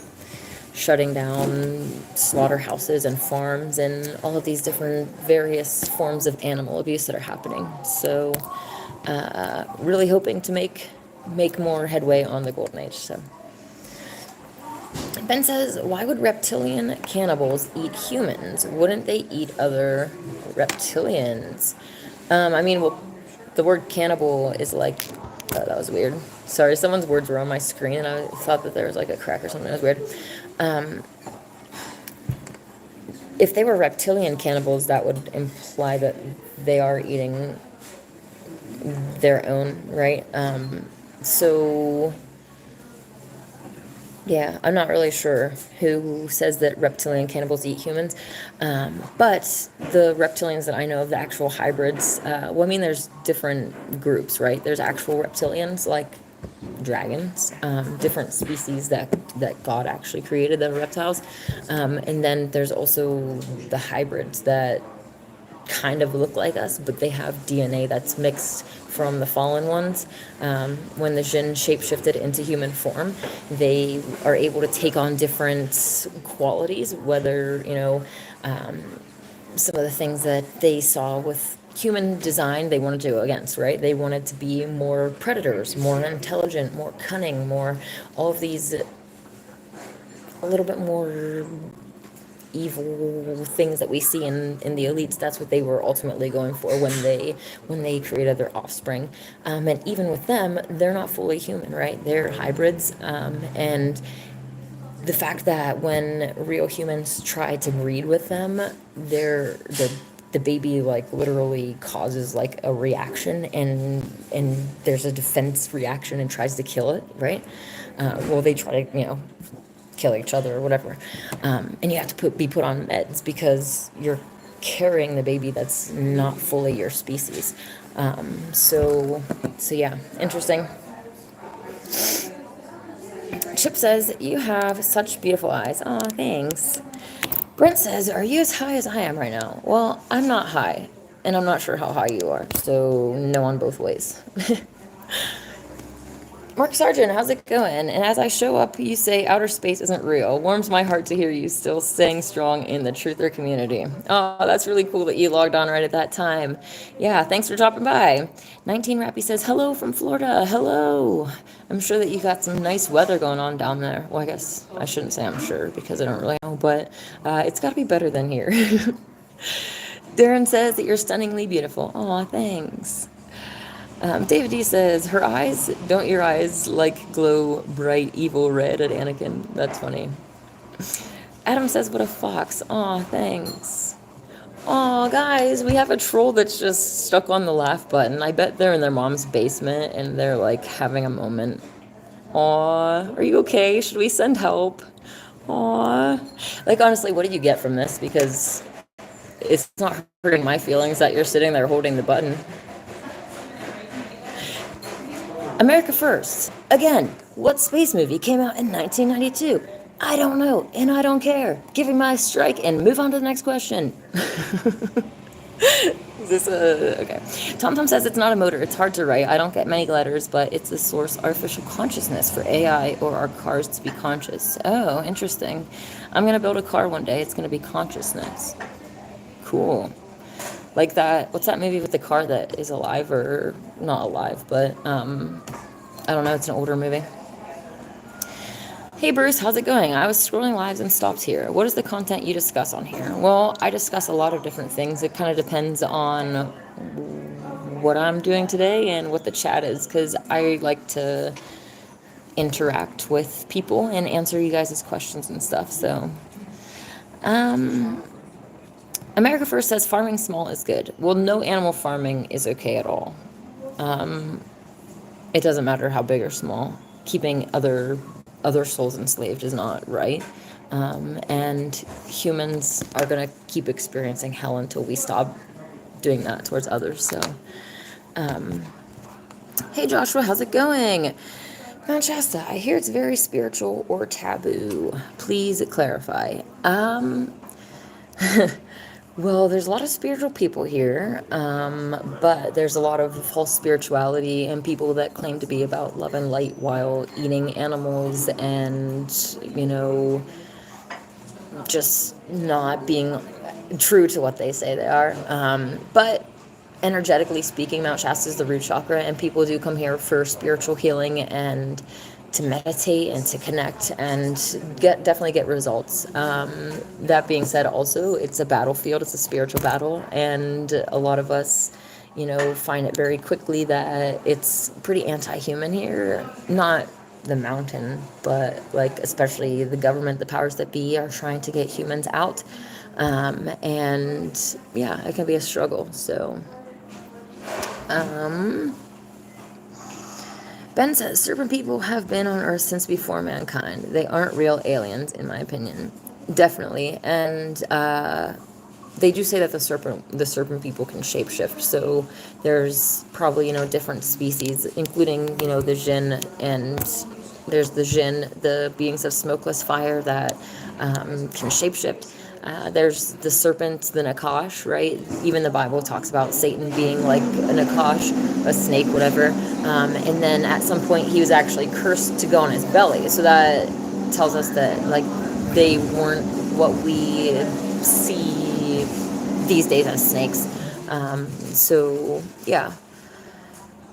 shutting down slaughterhouses and farms and all of these different various forms of animal abuse that are happening. So really hoping to make more headway on the Golden Age. So Ben says, why would reptilian cannibals eat humans? Wouldn't they eat other reptilians? I mean, well, the word cannibal is like, oh, that was weird. Sorry, someone's words were on my screen and I thought that there was like a crack or something. That was weird. If they were reptilian cannibals, that would imply that they are eating their own, right? So... Yeah, I'm not really sure who says that reptilian cannibals eat humans, but the reptilians that I know of, the actual hybrids, well, I mean, there's different groups, right? There's actual reptilians, like dragons, different species that God actually created, the reptiles, and then there's also the hybrids that kind of look like us, but they have DNA that's mixed from the fallen ones. When the Jinn shapeshifted into human form, they are able to take on different qualities, whether, some of the things that they saw with human design they wanted to go against, right? They wanted to be more predators, more intelligent, more cunning, more all of these a little bit more evil things that we see in the elites. That's what they were ultimately going for when they created their offspring. And even with them, they're not fully human, right? They're hybrids. And the fact that when real humans try to breed with them, the baby like literally causes like a reaction and there's a defense reaction and tries to kill it, right? Well, they try to, kill each other or whatever, and you have to be put on meds because you're carrying the baby that's not fully your species. So yeah, interesting. Chip says, you have such beautiful eyes. Aw, thanks. Brent says, are you as high as I am right now? Well, I'm not high, and I'm not sure how high you are, so no on both ways. Mark Sargent, how's it going? And as I show up, you say outer space isn't real. Warms my heart to hear you still staying strong in the truther community. Oh, that's really cool that you logged on right at that time. Yeah, thanks for dropping by. 19 Rappy says, hello from Florida. Hello. I'm sure that you got some nice weather going on down there. Well, I guess I shouldn't say I'm sure because I don't really know, but it's got to be better than here. Darren says that you're stunningly beautiful. Aw, thanks. David D says, her eyes, don't your eyes like glow bright evil red at Anakin? That's funny. Adam says, what a fox. Aw, thanks. Aw, guys, we have a troll that's just stuck on the laugh button. I bet they're in their mom's basement and they're like having a moment. Aw, are you okay? Should we send help? Aw. Like, honestly, what do you get from this? Because it's not hurting my feelings that you're sitting there holding the button. America First. Again, what space movie came out in 1992? I don't know, and I don't care. Give me my strike and move on to the next question. Is this a... Okay. TomTom says it's not a motor. It's hard to write. I don't get many letters, but it's the source artificial consciousness for AI or our cars to be conscious. Oh, interesting. I'm going to build a car one day. It's going to be consciousness. Cool. Like that, what's that movie with the car that is alive or not alive, but I don't know, it's an older movie. Hey Bruce, how's it going? I was scrolling lives and stopped here. What is the content you discuss on here? Well, I discuss a lot of different things. It kind of depends on what I'm doing today and what the chat is, because I like to interact with people and answer you guys' questions and stuff, so... America First says farming small is good. Well, no animal farming is okay at all. It doesn't matter how big or small. Keeping other souls enslaved is not right. And humans are going to keep experiencing hell until we stop doing that towards others. So, hey Joshua, how's it going? Mount Shasta, I hear it's very spiritual or taboo. Please clarify. Well, there's a lot of spiritual people here, but there's a lot of false spirituality and people that claim to be about love and light while eating animals and, you know, just not being true to what they say they are. But energetically speaking, Mount Shasta is the root chakra, and people do come here for spiritual healing and to meditate and to connect and definitely get results. That being said, also, it's a battlefield. It's a spiritual battle, and a lot of us, you know, find it very quickly that it's pretty anti-human here. Not the mountain, but like especially the government, the powers that be are trying to get humans out. And yeah, it can be a struggle. So, Ben says, serpent people have been on Earth since before mankind. They aren't real aliens, in my opinion. Definitely. And they do say that the serpent people can shapeshift. So there's probably, you know, different species, including, you know, the Jinn, and there's the Jinn, the beings of smokeless fire that can shapeshift. There's the serpent, the Nakash, right? Even the Bible talks about Satan being like a Nakash, a snake, whatever. And then at some point he was actually cursed to go on his belly. So that tells us that like they weren't what we see these days as snakes. So yeah,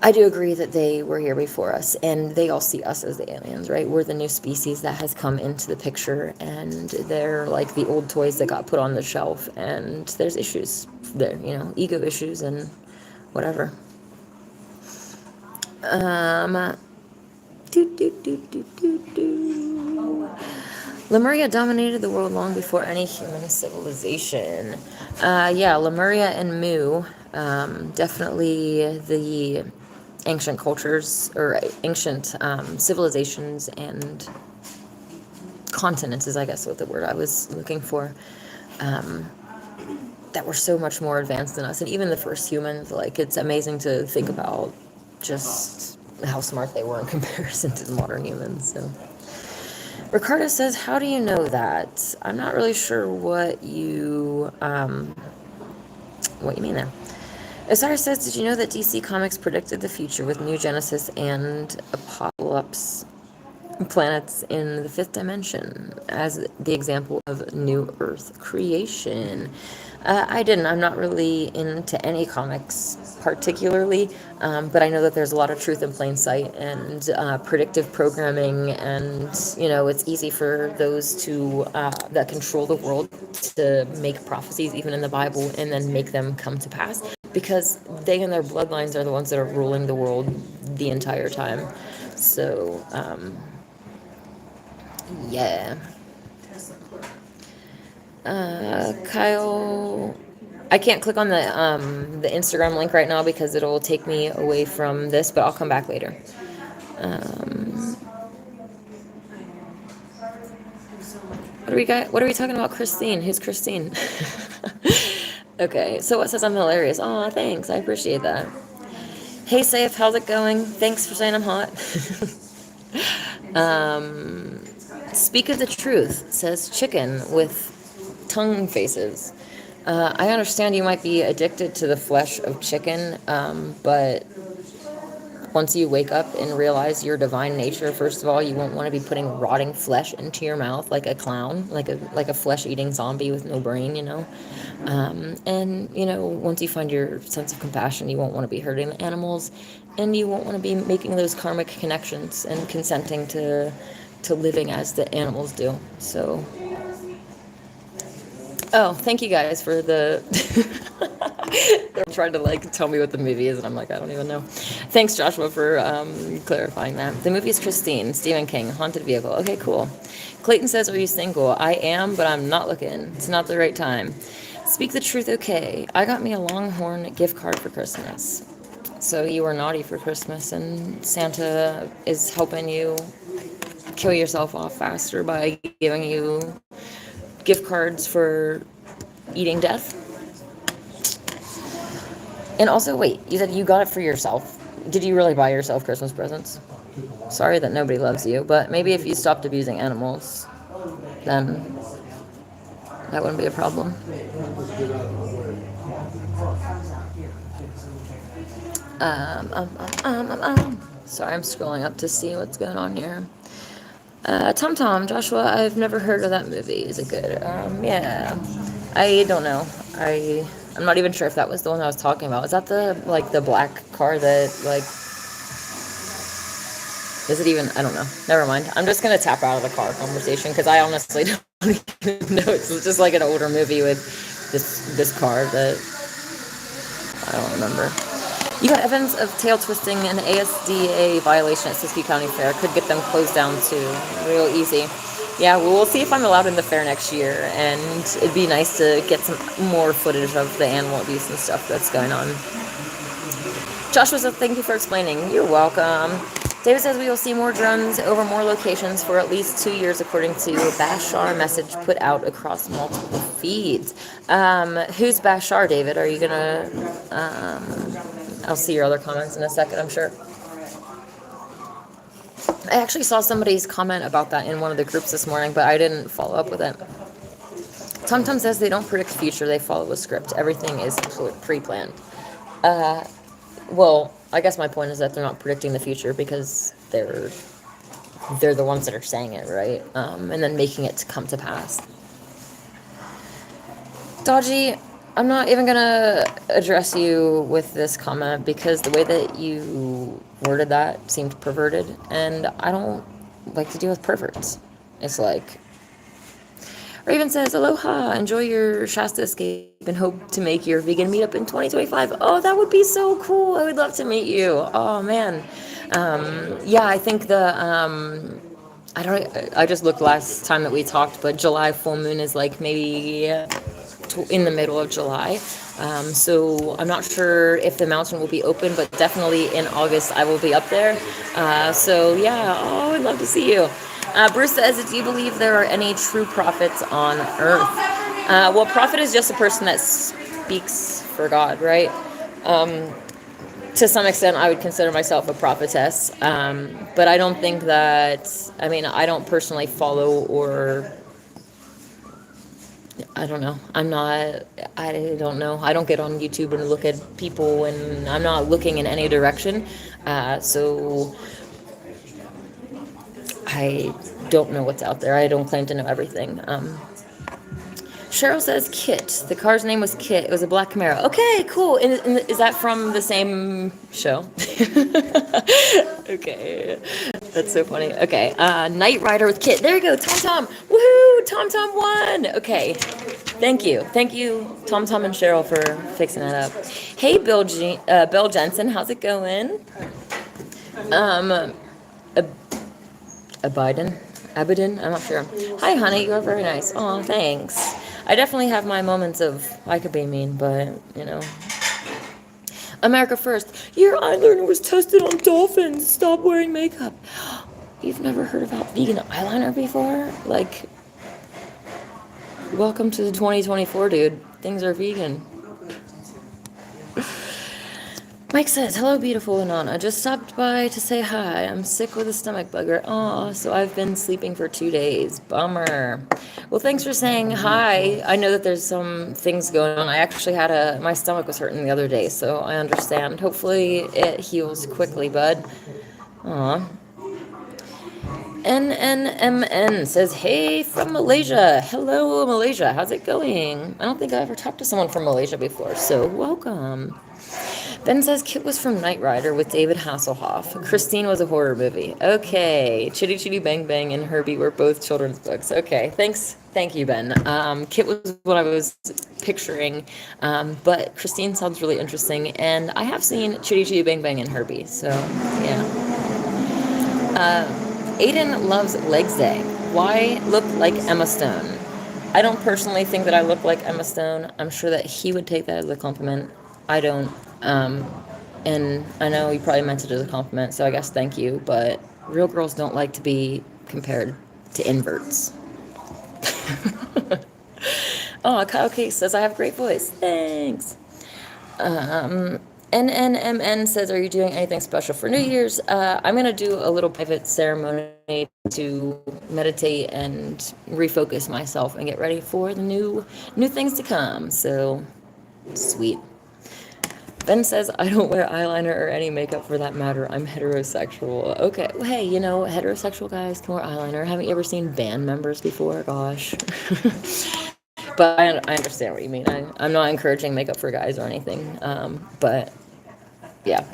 I do agree that they were here before us, and they all see us as the aliens, right? We're the new species that has come into the picture, and they're like the old toys that got put on the shelf, and there's issues there, you know, ego issues and whatever. Lemuria dominated the world long before any human civilization. Yeah, Lemuria and Mu, definitely the ancient cultures or ancient civilizations and continents is, I guess, what the word I was looking for, that were so much more advanced than us. And even the first humans, like, it's amazing to think about just how smart they were in comparison to the modern humans. So Ricardo says, how do you know that? I'm not really sure what you mean there. Osiris says, did you know that DC Comics predicted the future with New Genesis and Apollo Cyclops planets in the fifth dimension as the example of new Earth creation. I'm not really into any comics particularly, but I know that there's a lot of truth in plain sight and predictive programming, and it's easy for those that control the world to make prophecies even in the Bible and then make them come to pass, because they and their bloodlines are the ones that are ruling the world the entire time. So yeah. Kyle, I can't click on the Instagram link right now because it'll take me away from this, but I'll come back later. What do we got? What are we talking about? Christine. Who's Christine? Okay, so what says I'm hilarious? Oh, thanks. I appreciate that. Hey, Saif, how's it going? Thanks for saying I'm hot. Speak of the truth, says chicken with tongue faces. I understand you might be addicted to the flesh of chicken, but once you wake up and realize your divine nature, first of all, you won't want to be putting rotting flesh into your mouth like a clown, like a flesh-eating zombie with no brain, And, once you find your sense of compassion, you won't want to be hurting the animals, and you won't want to be making those karmic connections and consenting to living as the animals do. So, oh, thank you guys for the... They're trying to tell me what the movie is, and I'm like, I don't even know. Thanks, Joshua, for clarifying that. The movie is Christine, Stephen King, Haunted Vehicle. Okay, cool. Clayton says, are you single? I am, but I'm not looking. It's not the right time. Speak the truth, okay. I got me a Longhorn gift card for Christmas. So you were naughty for Christmas, and Santa is helping you kill yourself off faster by giving you gift cards for eating death. And also, wait, you said you got it for yourself. Did you really buy yourself Christmas presents? Sorry that nobody loves you, but maybe if you stopped abusing animals, then that wouldn't be a problem. Sorry, I'm scrolling up to see what's going on here. Tom, Joshua, I've never heard of that movie. Is it good? Yeah. I don't know. I'm not even sure if that was the one I was talking about. Is that the black car that, is it even, I don't know. Never mind. I'm just going to tap out of the car conversation because I honestly don't even know. It's just like an older movie with this car that I don't remember. You got evidence of tail twisting and ASDA violation at Siskiyou County Fair. Could get them closed down too. Real easy. Yeah, well, we'll see if I'm allowed in the fair next year, and it'd be nice to get some more footage of the animal abuse and stuff that's going on. Joshua says, thank you for explaining. You're welcome. David says we will see more drones over more locations for at least 2 years, according to Bashar message put out across multiple feeds. Who's Bashar, David? Are you going to... I'll see your other comments in a second, I'm sure. I actually saw somebody's comment about that in one of the groups this morning, but I didn't follow up with it. TomTom says they don't predict the future, they follow a script. Everything is pre-planned. Well, I guess my point is that they're not predicting the future because they're the ones that are saying it, right? And then making it to come to pass. Dodgy, I'm not even gonna address you with this comment because the way that you worded that seemed perverted, and I don't like to deal with perverts. It's like... Raven says, aloha, enjoy your Shasta escape and hope to make your vegan meetup in 2025. Oh, that would be so cool. I would love to meet you. Oh, man. Yeah, I think I just looked last time that we talked, but July full moon is maybe in the middle of July. So I'm not sure if the mountain will be open, but definitely in August I will be up there. So yeah, I'd love to see you. Bruce says, do you believe there are any true prophets on earth? Well, prophet is just a person that speaks for God, right? To some extent, I would consider myself a prophetess. But I don't think that, I don't personally follow or... I don't know. I don't know. I don't get on YouTube and look at people, and I'm not looking in any direction. So I don't know what's out there. I don't claim to know everything. Cheryl says Kit. The car's name was Kit. It was a black Camaro. Okay, cool. And is that from the same show? Okay. That's so funny. Okay. Knight Rider with Kit. There you go. Tom Tom. Woohoo! Tom Tom won. Okay. Thank you. Thank you, Tom Tom and Cheryl, for fixing that up. Hey, Bill Jensen. How's it going? Um, Abidin? I'm not sure. Hi, honey. You are very nice. Oh, thanks. I definitely have my moments of I could be mean, but you know. America First. Your eyeliner was tested on dolphins. Stop wearing makeup. You've never heard about vegan eyeliner before? Like, welcome to the 2024, dude. Things are vegan. Mike says, hello, beautiful Anana. Just stopped by to say hi. I'm sick with a stomach bugger. Aw, so I've been sleeping for 2 days. Bummer. Well, thanks for saying hi. I know that there's some things going on. I actually had my stomach was hurting the other day, so I understand. Hopefully it heals quickly, bud. Aw. NNMN says, hey, from Malaysia. Hello, Malaysia. How's it going? I don't think I ever talked to someone from Malaysia before, so welcome. Ben says Kit was from Knight Rider with David Hasselhoff. Christine was a horror movie. Okay. Chitty Chitty Bang Bang and Herbie were both children's books. Okay. Thanks. Thank you, Ben. Kit was what I was picturing. But Christine sounds really interesting. And I have seen Chitty Chitty Bang Bang and Herbie. So, yeah. Aiden loves Legs Day. Why look like Emma Stone? I don't personally think that I look like Emma Stone. I'm sure that he would take that as a compliment. I don't. And I know you probably meant it as a compliment, so I guess thank you, but real girls don't like to be compared to inverts. Oh, Kyle Case says, I have a great voice. Thanks. NNMN says, are you doing anything special for New Year's? I'm going to do a little private ceremony to meditate and refocus myself and get ready for the new things to come. So, sweet. Ben says, I don't wear eyeliner or any makeup for that matter. I'm heterosexual. Okay. Well, hey, you know, heterosexual guys can wear eyeliner. Haven't you ever seen band members before? Gosh. But I understand what you mean. I'm not encouraging makeup for guys or anything. But, yeah.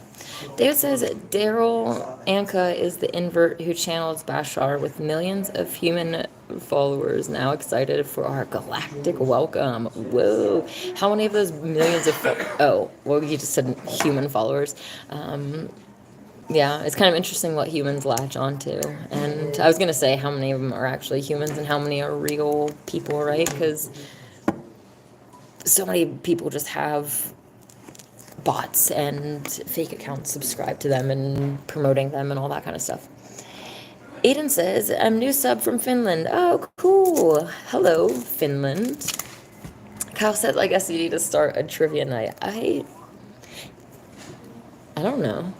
David says Daryl Anka is the invert who channels Bashar with millions of human followers now excited for our galactic welcome. Whoa. How many of those millions of oh, well, you just said human followers. Yeah, it's kind of interesting what humans latch onto. And I was going to say how many of them are actually humans and how many are real people, right? Because so many people just have bots and fake accounts subscribe to them and promoting them and all that kind of stuff. Aiden says, I'm new sub from Finland. Oh, cool. Hello, Finland. Kyle said, I guess you need to start a trivia night. I don't know.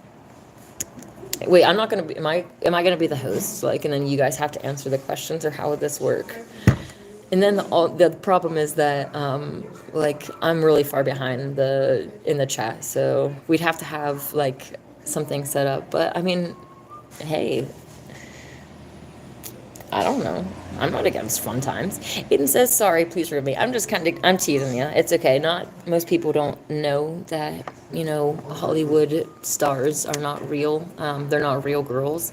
Wait, I'm not going to be, am I going to be the host? Like, and then you guys have to answer the questions, or how would this work? And then the problem is that, like, I'm really far behind in the chat, so we'd have to have, like, something set up. But, I mean, hey, I don't know. I'm not against fun times. Aiden says, sorry, please forgive me. I'm teasing you. It's okay. Not most people don't know that, you know, Hollywood stars are not real. They're not real girls.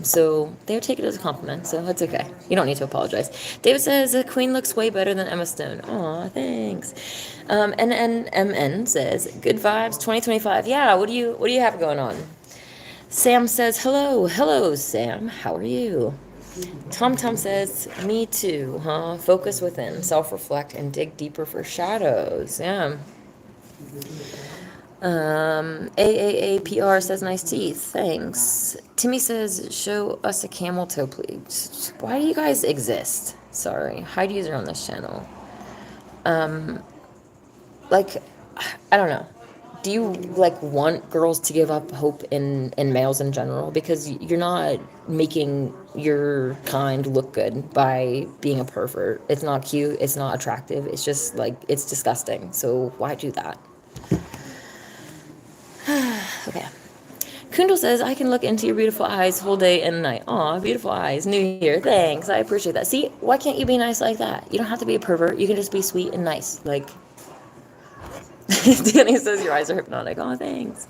So they would take it as a compliment, so it's okay. You don't need to apologize. David says, the queen looks way better than Emma Stone. Aw, thanks. NNMN says, good vibes, 2025. Yeah, what do you have going on? Sam says, hello, Sam. How are you? Tom says, me too, huh? Focus within, self-reflect, and dig deeper for shadows. Yeah. AAAPR says, nice teeth. Thanks. Timmy says, show us a camel toe, please. Why do you guys exist? Sorry. Hide user on this channel. Like, I don't know. Do you, like, want girls to give up hope in males in general? Because you're not making your kind look good by being a pervert. It's not cute. It's not attractive. It's just, like, it's disgusting. So why do that? Okay. Kundal says, I can look into your beautiful eyes whole day and night. Aw, beautiful eyes. New Year. Thanks. I appreciate that. See, why can't you be nice like that? You don't have to be a pervert. You can just be sweet and nice. Like, Danny says, your eyes are hypnotic. Aw, thanks.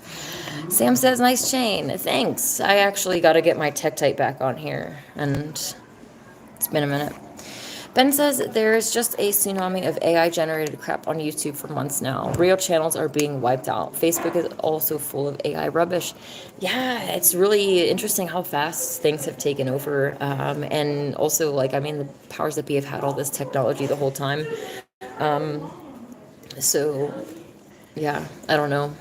Sam says, nice chain. Thanks. I actually got to get my Tektite back on here. And it's been a minute. Ben says there's just a tsunami of AI generated crap on YouTube for months now. Real channels are being wiped out. Facebook is also full of AI rubbish. Yeah, it's really interesting how fast things have taken over. And also, like, I mean, the powers that be have had all this technology the whole time. So, yeah, I don't know.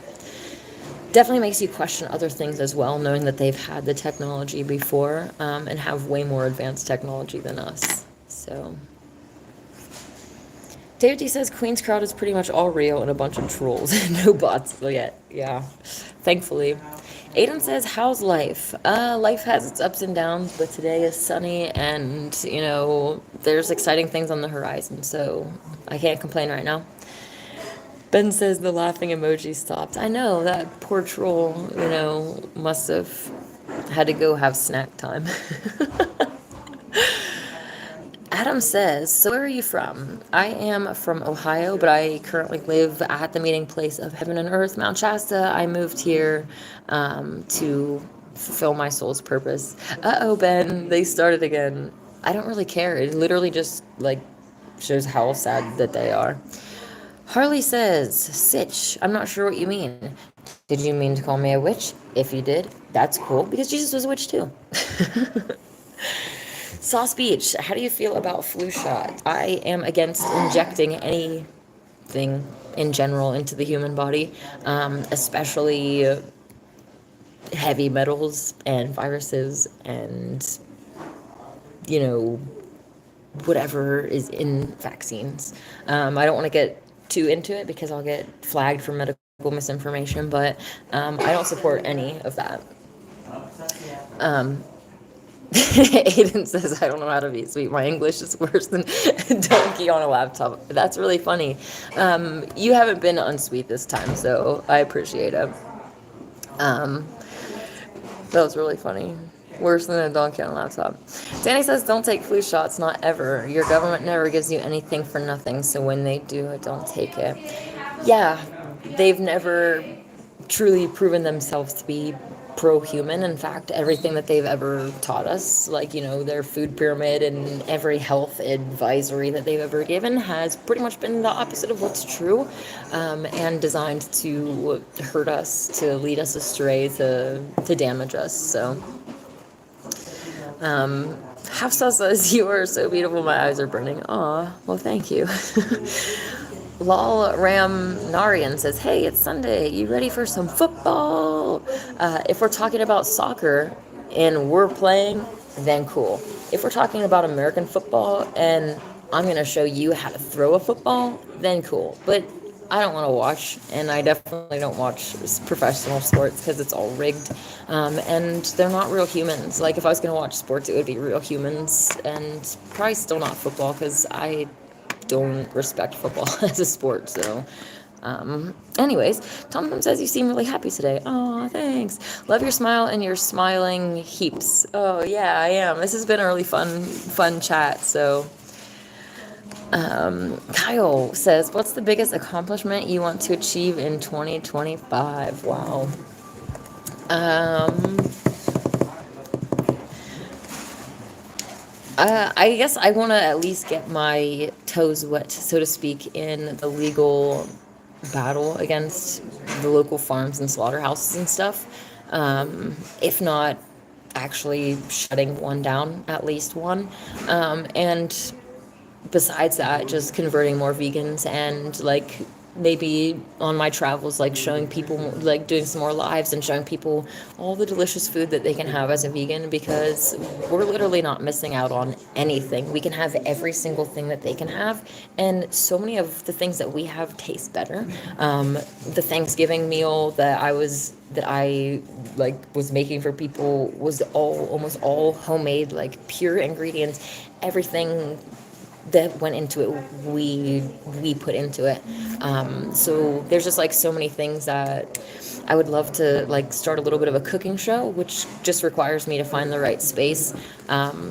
Definitely makes you question other things as well, knowing that they've had the technology before and have way more advanced technology than us. So, David D says Queen's crowd is pretty much all real and a bunch of trolls. No bots yet. Yeah, thankfully. Aiden says, how's life? Life has its ups and downs, but today is sunny and, you know, there's exciting things on the horizon, so I can't complain right now. Ben says the laughing emoji stopped. I know, that poor troll, you know, must have had to go have snack time. Adam says, so where are you from? I am from Ohio, but I currently live at the meeting place of heaven and earth, Mount Shasta. I moved here to fulfill my soul's purpose. Uh-oh, Ben, they started again. I don't really care. It literally just, like, shows how sad that they are. Harley says, Sitch, I'm not sure what you mean. Did you mean to call me a witch? If you did, that's cool, because Jesus was a witch too. Sauce Beach, how do you feel about flu shot? I am against injecting anything in general into the human body, especially heavy metals and viruses and, you know, whatever is in vaccines. I don't want to get too into it because I'll get flagged for medical misinformation, but I don't support any of that. Aiden says, I don't know how to be sweet. My English is worse than donkey on a laptop. That's really funny. You haven't been unsweet this time, so I appreciate it. That was really funny. Worse than a donkey on a laptop. Danny says, don't take flu shots, not ever. Your government never gives you anything for nothing, so when they do, don't take it. Yeah, they've never truly proven themselves to be pro-human. In fact, everything that they've ever taught us, like, you know, their food pyramid and every health advisory that they've ever given has pretty much been the opposite of what's true, and designed to hurt us, to lead us astray, to damage us. So Hafsa says, you are so beautiful, my eyes are burning. Aw, well, thank you. Lal Ram Narian says, hey, it's Sunday. You ready for some football? If we're talking about soccer and we're playing, then cool. If we're talking about American football and I'm going to show you how to throw a football, then cool. But I don't want to watch, and I definitely don't watch professional sports because it's all rigged, and they're not real humans. Like, if I was going to watch sports, it would be real humans, and probably still not football because I don't respect football as a sport. So anyways, Tom says you seem really happy today. Oh, thanks. Love your smile and your smiling heaps. Oh yeah, I am. This has been a really fun chat. So Kyle says, what's the biggest accomplishment you want to achieve in 2025? Wow. I guess I want to at least get my toes wet, so to speak, in the legal battle against the local farms and slaughterhouses and stuff. If not actually shutting one down, at least one. And besides that, just converting more vegans and, like, maybe on my travels, like, showing people, like, doing some more lives and showing people all the delicious food that they can have as a vegan, because we're literally not missing out on anything. We can have every single thing that they can have, and so many of the things that we have taste better. The Thanksgiving meal that I was making for people was almost all homemade, like, pure ingredients. Everything that went into it, we put into it. So there's just like so many things that I would love to like start a little bit of a cooking show, which just requires me to find the right space.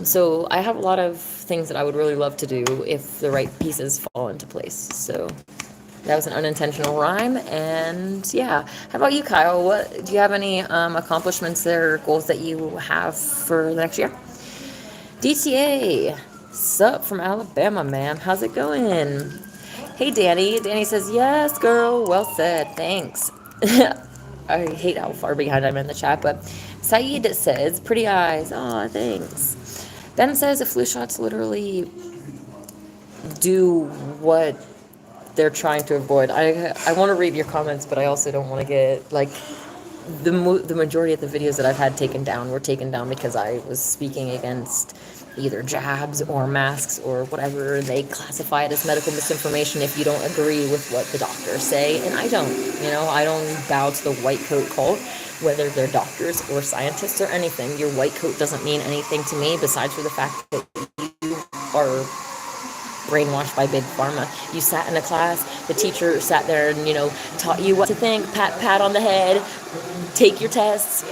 So I have a lot of things that I would really love to do if the right pieces fall into place. So that was an unintentional rhyme. And yeah, how about you, Kyle? What do you have any accomplishments there, or goals that you have for the next year? DTA, sup from Alabama, ma'am. How's it going? Hey, Danny. Danny says, yes, girl. Well said. Thanks. I hate how far behind I'm in the chat, but Saeed says, pretty eyes. Aw, thanks. Ben says, a flu shot's literally do what they're trying to avoid. I want to read your comments, but I also don't want to get, like, the majority of the videos that I've had taken down were taken down because I was speaking against either jabs or masks or whatever. They classify it as medical misinformation if you don't agree with what the doctors say, and I don't. I don't bow to the white coat cult, whether they're doctors or scientists or anything. Your white coat doesn't mean anything to me besides for the fact that you are brainwashed by big pharma. You sat in a class, the teacher sat there and, taught you what to think, pat on the head, take your tests,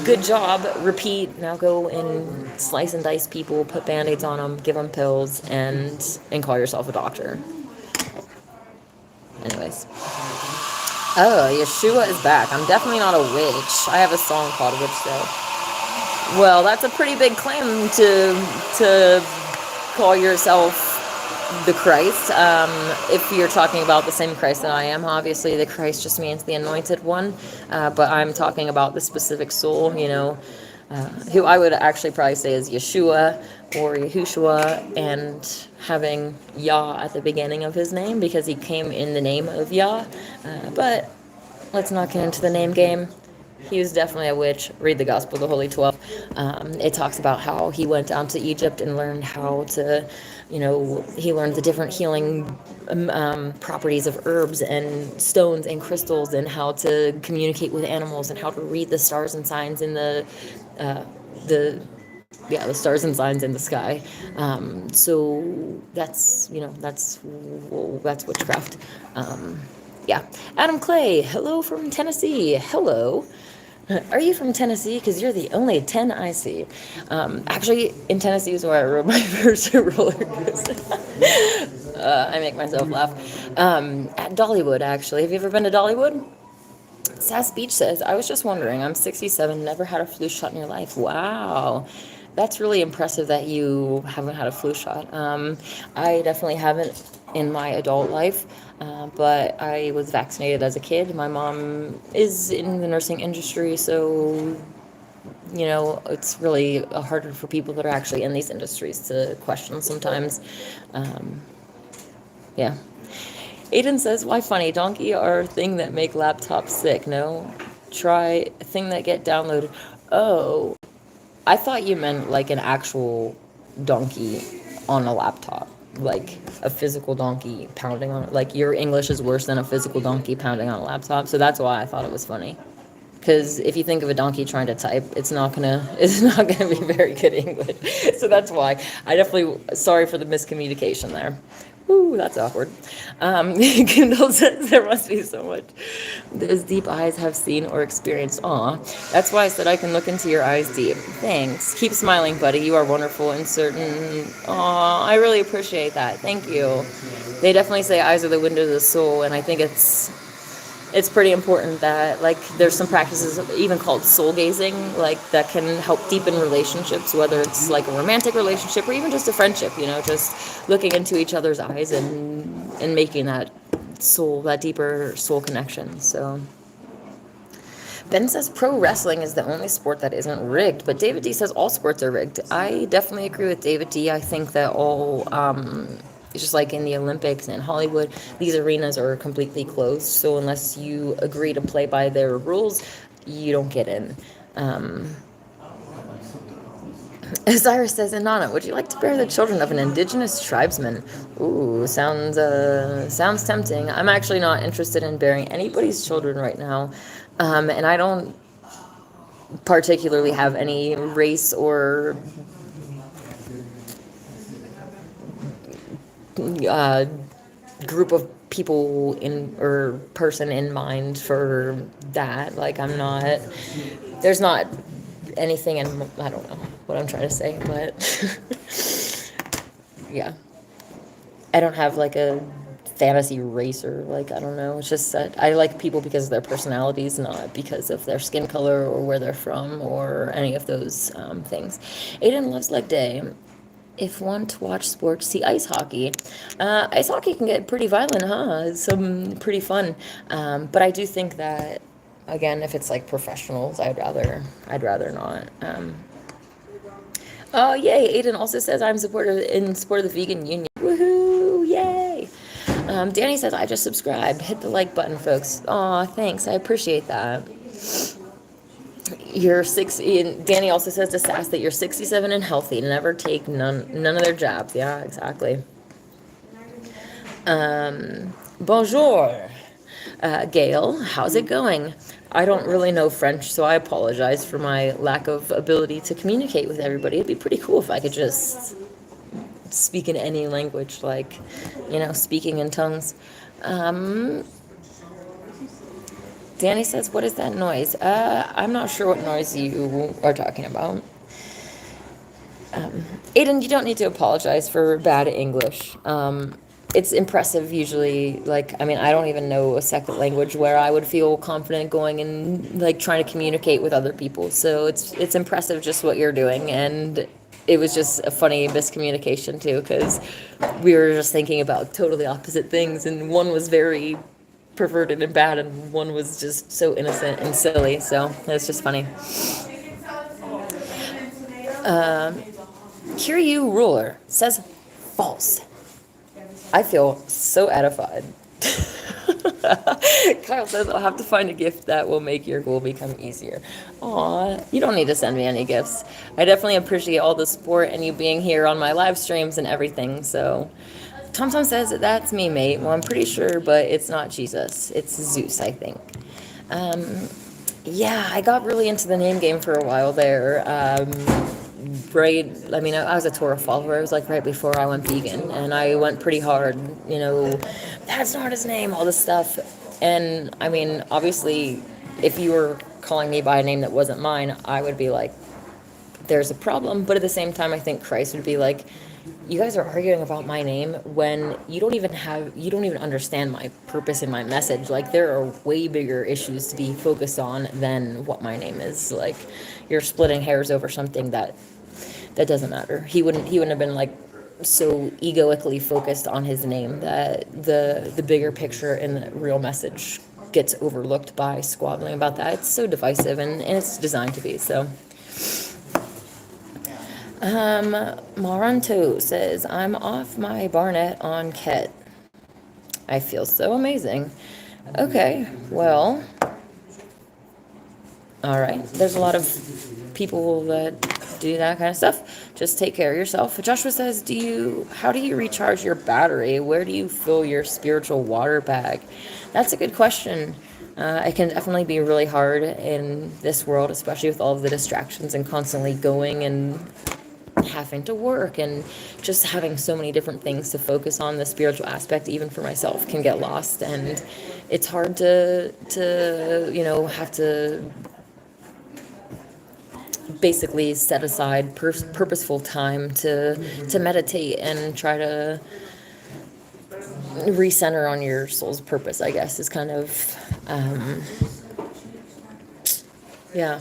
good job, repeat, now go and slice and dice people, put band-aids on them, give them pills, and call yourself a doctor. Anyways. Oh, Yeshua is back. I'm definitely not a witch. I have a song called Witch though. Well, that's a pretty big claim to call yourself the Christ. If you're talking about the same Christ that I am, obviously the Christ just means the anointed one. But I'm talking about the specific soul, who I would actually probably say is Yeshua or Yahushua, and having Yah at the beginning of his name because he came in the name of Yah. But let's not get into the name game. He was definitely a witch. Read the Gospel of the Holy 12. It talks about how he went down to Egypt and learned how to, he learned the different healing properties of herbs and stones and crystals, and how to communicate with animals, and how to read the stars and signs in the stars and signs in the sky. So that's witchcraft. Yeah. Adam Clay, hello from Tennessee. Hello. Are you from Tennessee? Because you're the only 10 I see. Actually, in Tennessee is where I rode my first roller coaster. I make myself laugh. At Dollywood, actually. Have you ever been to Dollywood? Sass Beach says, I was just wondering, I'm 67, never had a flu shot in your life. Wow. That's really impressive that you haven't had a flu shot. I definitely haven't in my adult life, but I was vaccinated as a kid. My mom is in the nursing industry, so, it's really harder for people that are actually in these industries to question sometimes. Yeah. Aiden says, why funny? Donkey are a thing that make laptops sick. No? Try a thing that get downloaded. Oh, I thought you meant like an actual donkey on a laptop. Like a physical donkey pounding on it. Like your English is worse than a physical donkey pounding on a laptop. So that's why I thought it was funny. Because if you think of a donkey trying to type, it's not gonna be very good English. So that's why. Sorry for the miscommunication there. Ooh, that's awkward. Kindle says there must be so much those deep eyes have seen or experienced. Aw, that's why I said I can look into your eyes deep. Thanks. Keep smiling, buddy. You are wonderful and certain. Aw, I really appreciate that. Thank you. They definitely say eyes are the window to the soul, and I think it's pretty important that, like, there's some practices even called soul gazing, like, that can help deepen relationships, whether it's like a romantic relationship or even just a friendship, just looking into each other's eyes and making that deeper soul connection. So Ben says pro wrestling is the only sport that isn't rigged, but David D says all sports are rigged. I definitely agree with David D. I think that it's just like in the Olympics and Hollywood, these arenas are completely closed. So unless you agree to play by their rules, you don't get in. Cyrus says, Inanna, would you like to bear the children of an indigenous tribesman? Ooh, sounds tempting. I'm actually not interested in bearing anybody's children right now. And I don't particularly have any race or uh, group of people in or person in mind for that. Like I'm not, there's not anything in, I don't know what I'm trying to say, but yeah. I don't have like a fantasy race or like, I don't know. It's just that I like people because of their personalities, not because of their skin color or where they're from or any of those things. Aiden loves leg day. If one to watch sports, see ice hockey. Ice hockey can get pretty violent, huh? It's pretty fun. But I do think that, again, if it's like professionals, I'd rather not. Oh, yay! Aiden also says I'm in support of the vegan union. Woohoo! Yay! Danny says I just subscribed. Hit the like button, folks. Aw, thanks. I appreciate that. You're 60, and Danny also says to Sass that you're 67 and healthy. Never take none of their jabs. Yeah, exactly. Bonjour, Gail. How's it going? I don't really know French, so I apologize for my lack of ability to communicate with everybody. It'd be pretty cool if I could just speak in any language, like, speaking in tongues. Danny says, what is that noise? I'm not sure what noise you are talking about. Aiden, you don't need to apologize for bad English. It's impressive usually, like, I mean, I don't even know a second language where I would feel confident going and, like, trying to communicate with other people. So it's impressive just what you're doing, and it was just a funny miscommunication, too, because we were just thinking about totally opposite things, and one was very perverted and bad, and one was just so innocent and silly, so it's just funny. Kiryu Ruler says false. I feel so edified. Kyle says I'll have to find a gift that will make your goal become easier. Aw, you don't need to send me any gifts. I definitely appreciate all the support and you being here on my live streams and everything, so... Tom says that's me, mate. Well, I'm pretty sure, but it's not Jesus. It's Zeus, I think. Yeah, I got really into the name game for a while there. Right, I mean, I was a Torah follower. It was like right before I went vegan, and I went pretty hard, that's not his name, all this stuff. And I mean, obviously, if you were calling me by a name that wasn't mine, I would be like, there's a problem. But at the same time, I think Christ would be like, you guys are arguing about my name when you don't even understand my purpose and my message. Like, there are way bigger issues to be focused on than what my name is. Like, you're splitting hairs over something that doesn't matter. He wouldn't have been like so egoically focused on his name that the bigger picture and the real message gets overlooked by squabbling about that. It's so divisive, and it's designed to be, so. Maranto says, I'm off my Barnet on Ket. I feel so amazing. Okay, well, all right. There's a lot of people that do that kind of stuff. Just take care of yourself. Joshua says, how do you recharge your battery? Where do you fill your spiritual water bag? That's a good question. It can definitely be really hard in this world, especially with all of the distractions and constantly going and having to work and just having so many different things to focus on. The spiritual aspect, even for myself, can get lost, and it's hard to have to basically set aside purposeful time to meditate and try to recenter on your soul's purpose, I guess, is kind of yeah.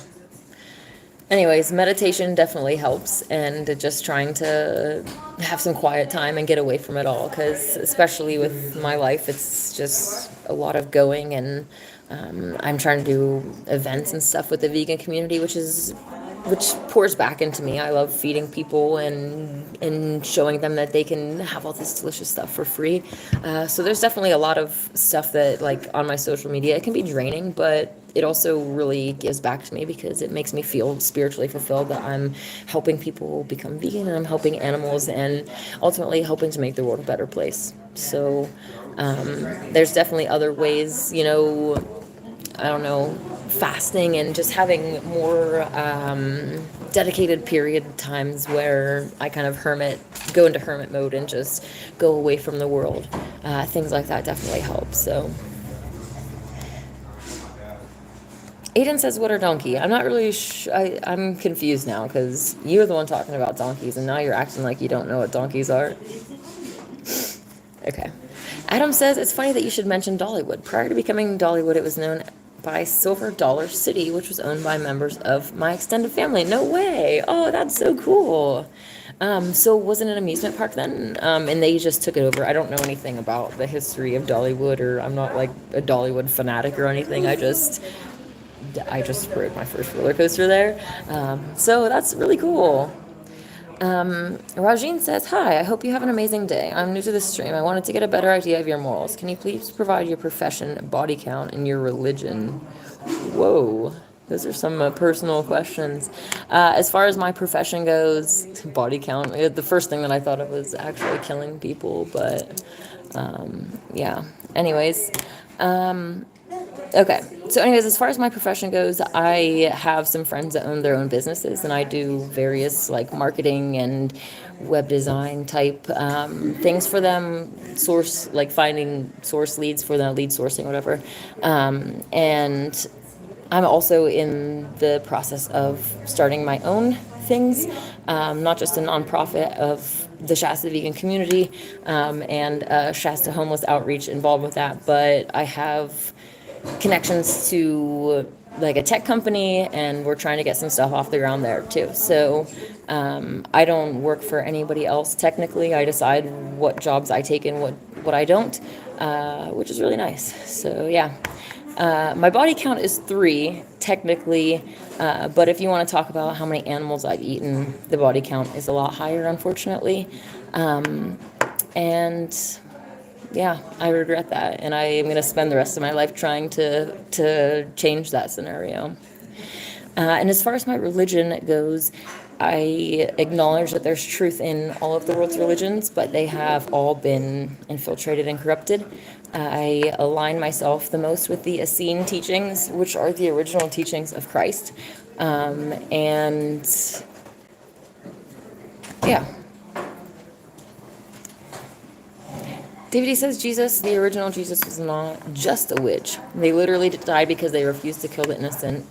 Anyways, meditation definitely helps, and just trying to have some quiet time and get away from it all, because especially with my life, it's just a lot of going, and I'm trying to do events and stuff with the vegan community, which pours back into me. I love feeding people and showing them that they can have all this delicious stuff for free. So there's definitely a lot of stuff that, like, on my social media, it can be draining, but it also really gives back to me because it makes me feel spiritually fulfilled that I'm helping people become vegan, and I'm helping animals, and ultimately helping to make the world a better place. So there's definitely other ways, I don't know, fasting and just having more dedicated period times where I kind of hermit go into hermit mode and just go away from the world. Things like that definitely help. So Aiden says, what are donkey? I'm not really I'm confused now because you're the one talking about donkeys and now you're acting like you don't know what donkeys are. Okay. Adam says, it's funny that you should mention Dollywood. Prior to becoming Dollywood, it was known by Silver Dollar City, which was owned by members of my extended family. No way. Oh, that's so cool. So was it an amusement park then? And they just took it over. I don't know anything about the history of Dollywood, or I'm not like a Dollywood fanatic or anything. I just rode my first roller coaster there. So that's really cool. Rajin says, hi, I hope you have an amazing day. I'm new to the stream. I wanted to get a better idea of your morals. Can you please provide your profession, body count, and your religion? Whoa, those are some personal questions. As far as my profession goes, body count, the first thing that I thought of was actually killing people, but yeah. Anyways, okay. So anyways, as far as my profession goes, I have some friends that own their own businesses, and I do various like marketing and web design type things for them, finding source leads for them, lead sourcing, whatever. And I'm also in the process of starting my own things, not just a nonprofit of the Shasta vegan community and Shasta homeless outreach involved with that, but I have connections to like a tech company, and we're trying to get some stuff off the ground there too. So I don't work for anybody else technically. I decide what jobs I take and what I don't, which is really nice. So yeah. My body count is 3 technically, but if you want to talk about how many animals I've eaten, the body count is a lot higher, unfortunately. And yeah, I regret that, and I am going to spend the rest of my life trying to change that scenario. And as far as my religion goes, I acknowledge that there's truth in all of the world's religions, but they have all been infiltrated and corrupted. I align myself the most with the Essene teachings, which are the original teachings of Christ. And yeah. David says the original Jesus was not just a witch. They literally died because they refused to kill the innocent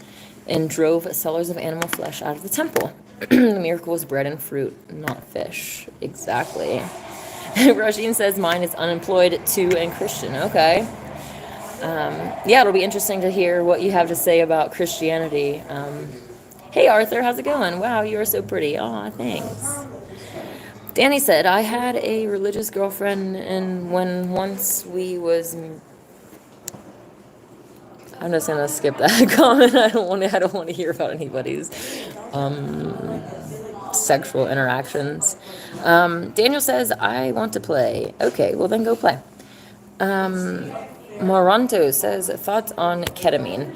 and drove sellers of animal flesh out of the temple. The miracle was bread and fruit, not fish. Exactly. Rajin says mine is unemployed too and Christian. Okay. Yeah, it'll be interesting to hear what you have to say about Christianity. Hey Arthur, how's it going? Wow, you are so pretty. Aw, thanks. Danny said, I had a religious girlfriend, and once we was... I'm just gonna skip that comment. I don't want to hear about anybody's sexual interactions. Daniel says, I want to play. Okay, well then go play. Moranto says, thoughts on ketamine.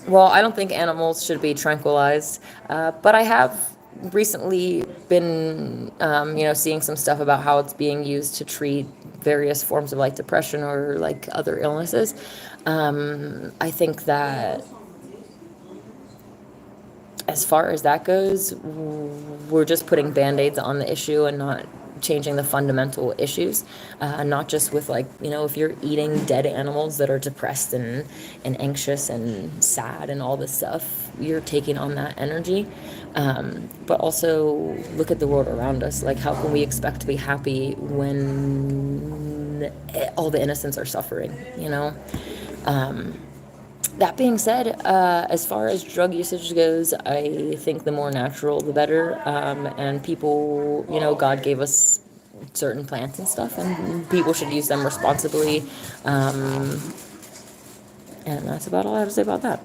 Well, I don't think animals should be tranquilized, but I have recently been, seeing some stuff about how it's being used to treat various forms of like depression or like other illnesses. I think that as far as that goes, we're just putting band-aids on the issue and not changing the fundamental issues, not just with like, if you're eating dead animals that are depressed and anxious and sad and all this stuff, you're taking on that energy. But also look at the world around us. Like, how can we expect to be happy when all the innocents are suffering, That being said, as far as drug usage goes, I think the more natural, the better. And people, God gave us certain plants and stuff, and people should use them responsibly. And that's about all I have to say about that.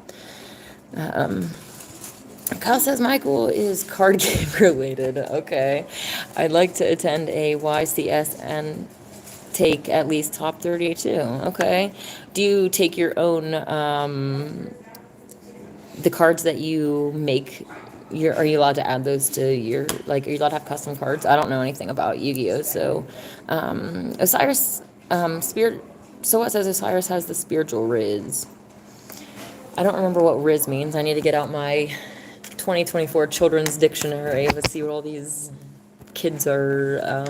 Kyle says Michael is card game related. Okay. I'd like to attend a YCS and take at least top 32. Okay. Do you take your own, the cards that you make, are you allowed to add those to your, like, are you allowed to have custom cards? I don't know anything about Yu-Gi-Oh! So, Osiris, so what says Osiris has the spiritual Riz? I don't remember what Riz means. I need to get out my 2024 children's dictionary. Let's see what all these kids are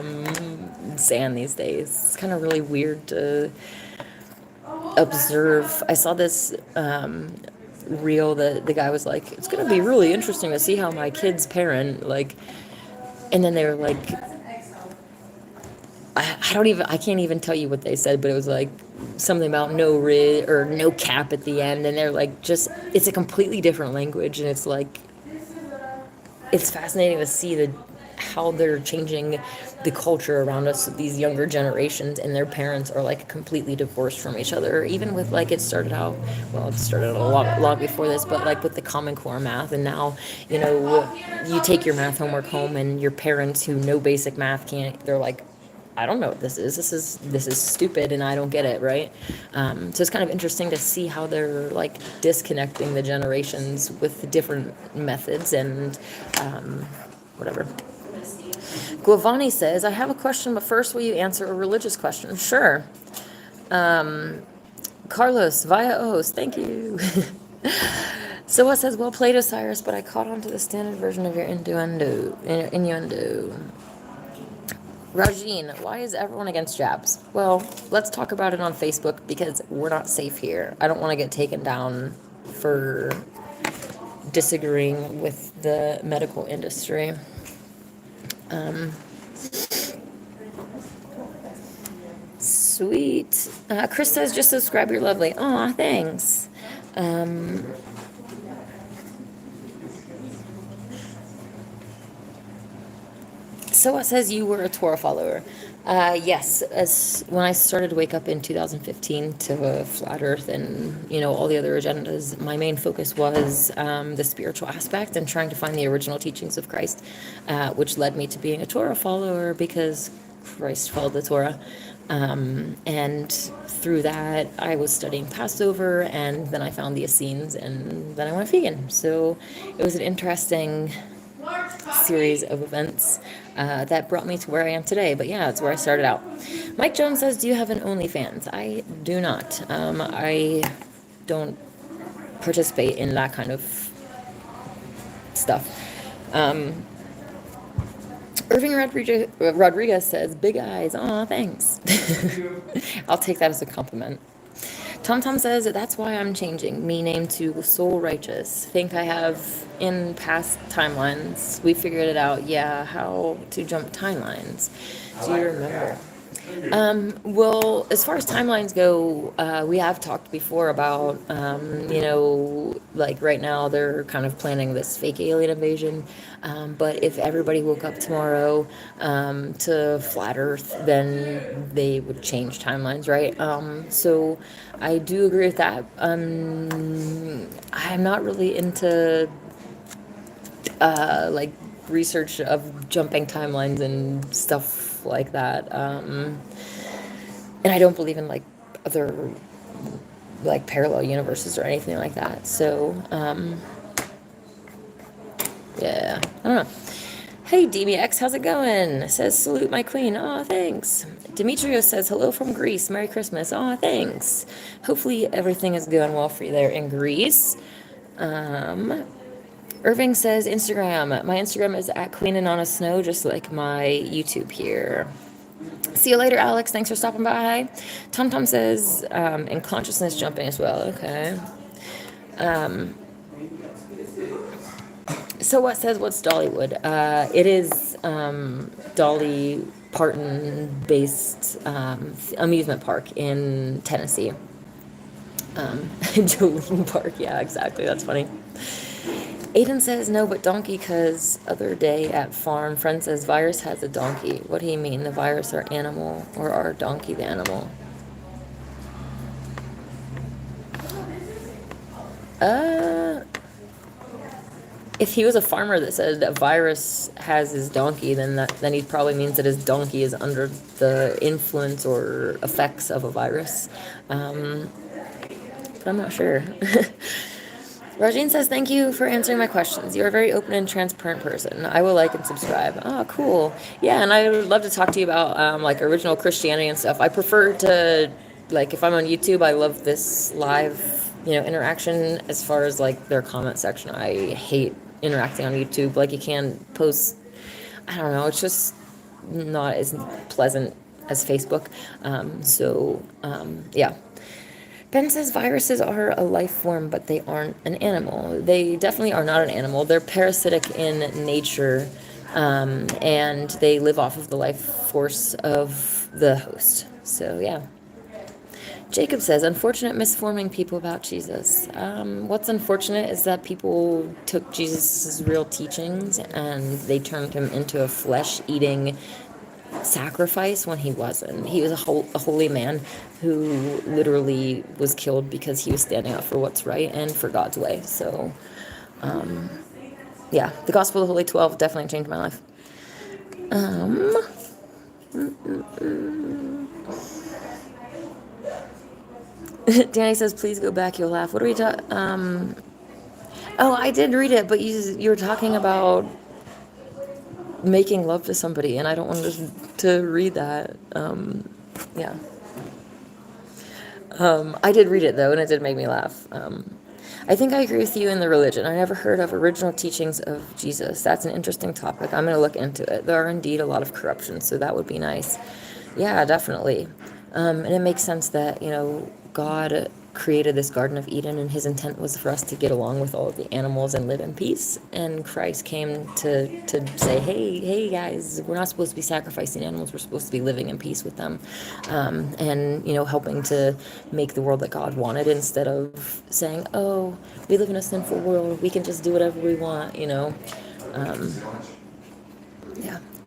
saying these days. It's kind of really weird to observe. I saw this reel that the guy was like, it's going to be really interesting to see how my kids parent, like, and then they were like, I can't even tell you what they said, but it was like something about no rid or no cap at the end, and they're like, just, it's a completely different language, and it's like, it's fascinating to see how they're changing the culture around us. These younger generations and their parents are like completely divorced from each other. Even with like, it started out a lot before this, but like with the Common Core math, and now you take your math homework home, and your parents who know basic math can't. They're like, I don't know what this is. This is stupid, and I don't get it, right? So it's kind of interesting to see how they're like disconnecting the generations with different methods and whatever. Guavani says, I have a question, but first will you answer a religious question? Sure. Carlos, via O's, thank you. So what says, well played, Osiris, but I caught on to the standard version of your innuendo. Rajin, why is everyone against jabs? Well, let's talk about it on Facebook because we're not safe here. I don't want to get taken down for disagreeing with the medical industry. Sweet. Chris says, just subscribe, you're lovely. Aw, thanks. So it says you were a Torah follower. Yes, as when I started to wake up in 2015 to Flat Earth and all the other agendas, my main focus was the spiritual aspect and trying to find the original teachings of Christ, which led me to being a Torah follower because Christ followed the Torah. And through that, I was studying Passover, and then I found the Essenes, and then I went vegan. So it was an interesting series of events that brought me to where I am today. But yeah, it's where I started out. Mike Jones says, do you have an OnlyFans? I do not. I don't participate in that kind of stuff. Irving Rodriguez says, big eyes. Aw, thanks. I'll take that as a compliment. Tom says, that's why I'm changing me name to Soul Righteous. Think I have in past timelines. We figured it out. Yeah, how to jump timelines. Do you remember? Well, as far as timelines go, we have talked before about, like right now they're kind of planning this fake alien invasion. But if everybody woke up tomorrow to flat Earth, then they would change timelines, right? So I do agree with that. I'm not really into like research of jumping timelines and stuff like that. And I don't believe in like other like parallel universes or anything like that. So yeah, I don't know. Hey DBX, how's it going? Says salute my queen. Aw, thanks. Demetrios says hello from Greece. Merry Christmas. Aw, thanks. Hopefully everything is going well for you there in Greece. Irving says Instagram. My Instagram is at Queen Anana Snow, just like my YouTube here. See you later, Alex. Thanks for stopping by. Tom says, and consciousness jumping as well. Okay. So what says, what's Dollywood? It is Dolly Parton-based amusement park in Tennessee. Jolene Park. Yeah, exactly. That's funny. Aiden says no, but donkey, cause other day at farm, friend says virus has a donkey. What do you mean, the virus or animal, or our donkey the animal? If he was a farmer that said that virus has his donkey, then he probably means that his donkey is under the influence or effects of a virus. But I'm not sure. Rajin says, thank you for answering my questions. You're a very open and transparent person. I will like and subscribe. Oh, cool. Yeah, and I would love to talk to you about like original Christianity and stuff. I prefer to, like, if I'm on YouTube, I love this live, interaction. As far as like their comment section, I hate interacting on YouTube. Like, you can't post I don't know, it's just not as pleasant as Facebook. Yeah. Ben says viruses are a life form, but they aren't an animal. They definitely are not an animal. They're parasitic in nature, and they live off of the life force of the host. So, yeah. Jacob says, unfortunate misforming people about Jesus. What's unfortunate is that people took Jesus' real teachings and they turned him into a flesh-eating sacrifice when he wasn't. He was a holy man who literally was killed because he was standing up for what's right and for God's way. So, yeah, the Gospel of the Holy 12 definitely changed my life. Danny says, please go back, you'll laugh. What are we talking? Oh, I did read it, but you were talking about making love to somebody, and I don't want to read that. Yeah. I did read it, though, and it did make me laugh. I think I agree with you in the religion. I never heard of original teachings of Jesus. That's an interesting topic. I'm going to look into it. There are indeed a lot of corruption, so that would be nice. Yeah, definitely. And it makes sense that, God created this Garden of Eden, and his intent was for us to get along with all of the animals and live in peace. And Christ came to say, hey guys, we're not supposed to be sacrificing animals. We're supposed to be living in peace with them, and helping to make the world that God wanted, instead of saying, oh, we live in a sinful world, we can just do whatever we want. Yeah.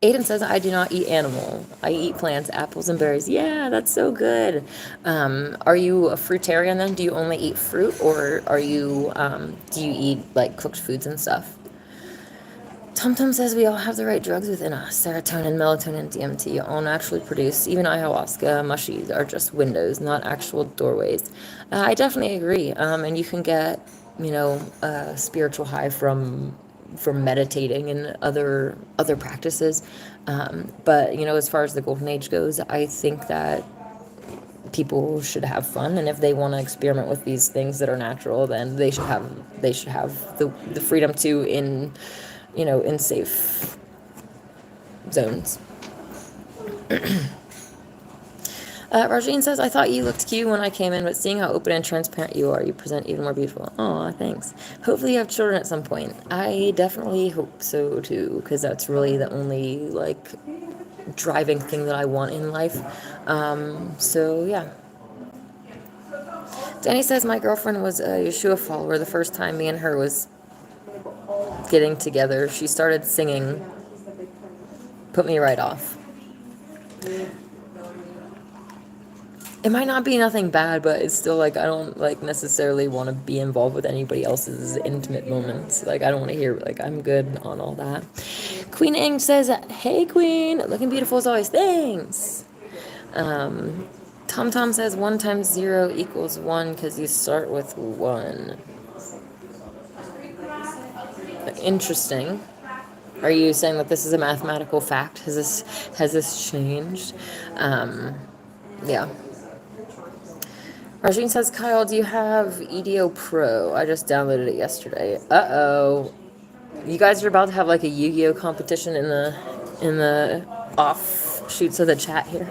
Aiden says, I do not eat animal. I eat plants, apples, and berries. Yeah, that's so good. Are you a fruitarian then? Do you only eat fruit, or do you eat like cooked foods and stuff? Tum says we all have the right drugs within us. Serotonin, melatonin, DMT, all naturally produced. Even ayahuasca, mushies are just windows, not actual doorways. I definitely agree. And you can get, a spiritual high from meditating and other practices. But as far as the golden age goes, I think that people should have fun, and if they want to experiment with these things that are natural, then they should have the freedom to, in safe zones. Rajeen says, I thought you looked cute when I came in, but seeing how open and transparent you are, you present even more beautiful. Aw, thanks. Hopefully you have children at some point. I definitely hope so, too, because that's really the only, driving thing that I want in life. So, yeah. Danny says, my girlfriend was a Yeshua follower. The first time me and her was getting together, she started singing. Put me right off. It might not be nothing bad, but it's still, I don't, necessarily want to be involved with anybody else's intimate moments. I don't want to hear, I'm good on all that. Queen Ing says, hey, Queen, looking beautiful as always. Thanks. Tom says 1 times 0 equals 1 because you start with 1. Interesting. Are you saying that this is a mathematical fact? Has this changed? Yeah. Rajeen says, Kyle, do you have EDO Pro? I just downloaded it yesterday. Uh-oh. You guys are about to have a Yu-Gi-Oh competition in the offshoots of the chat here.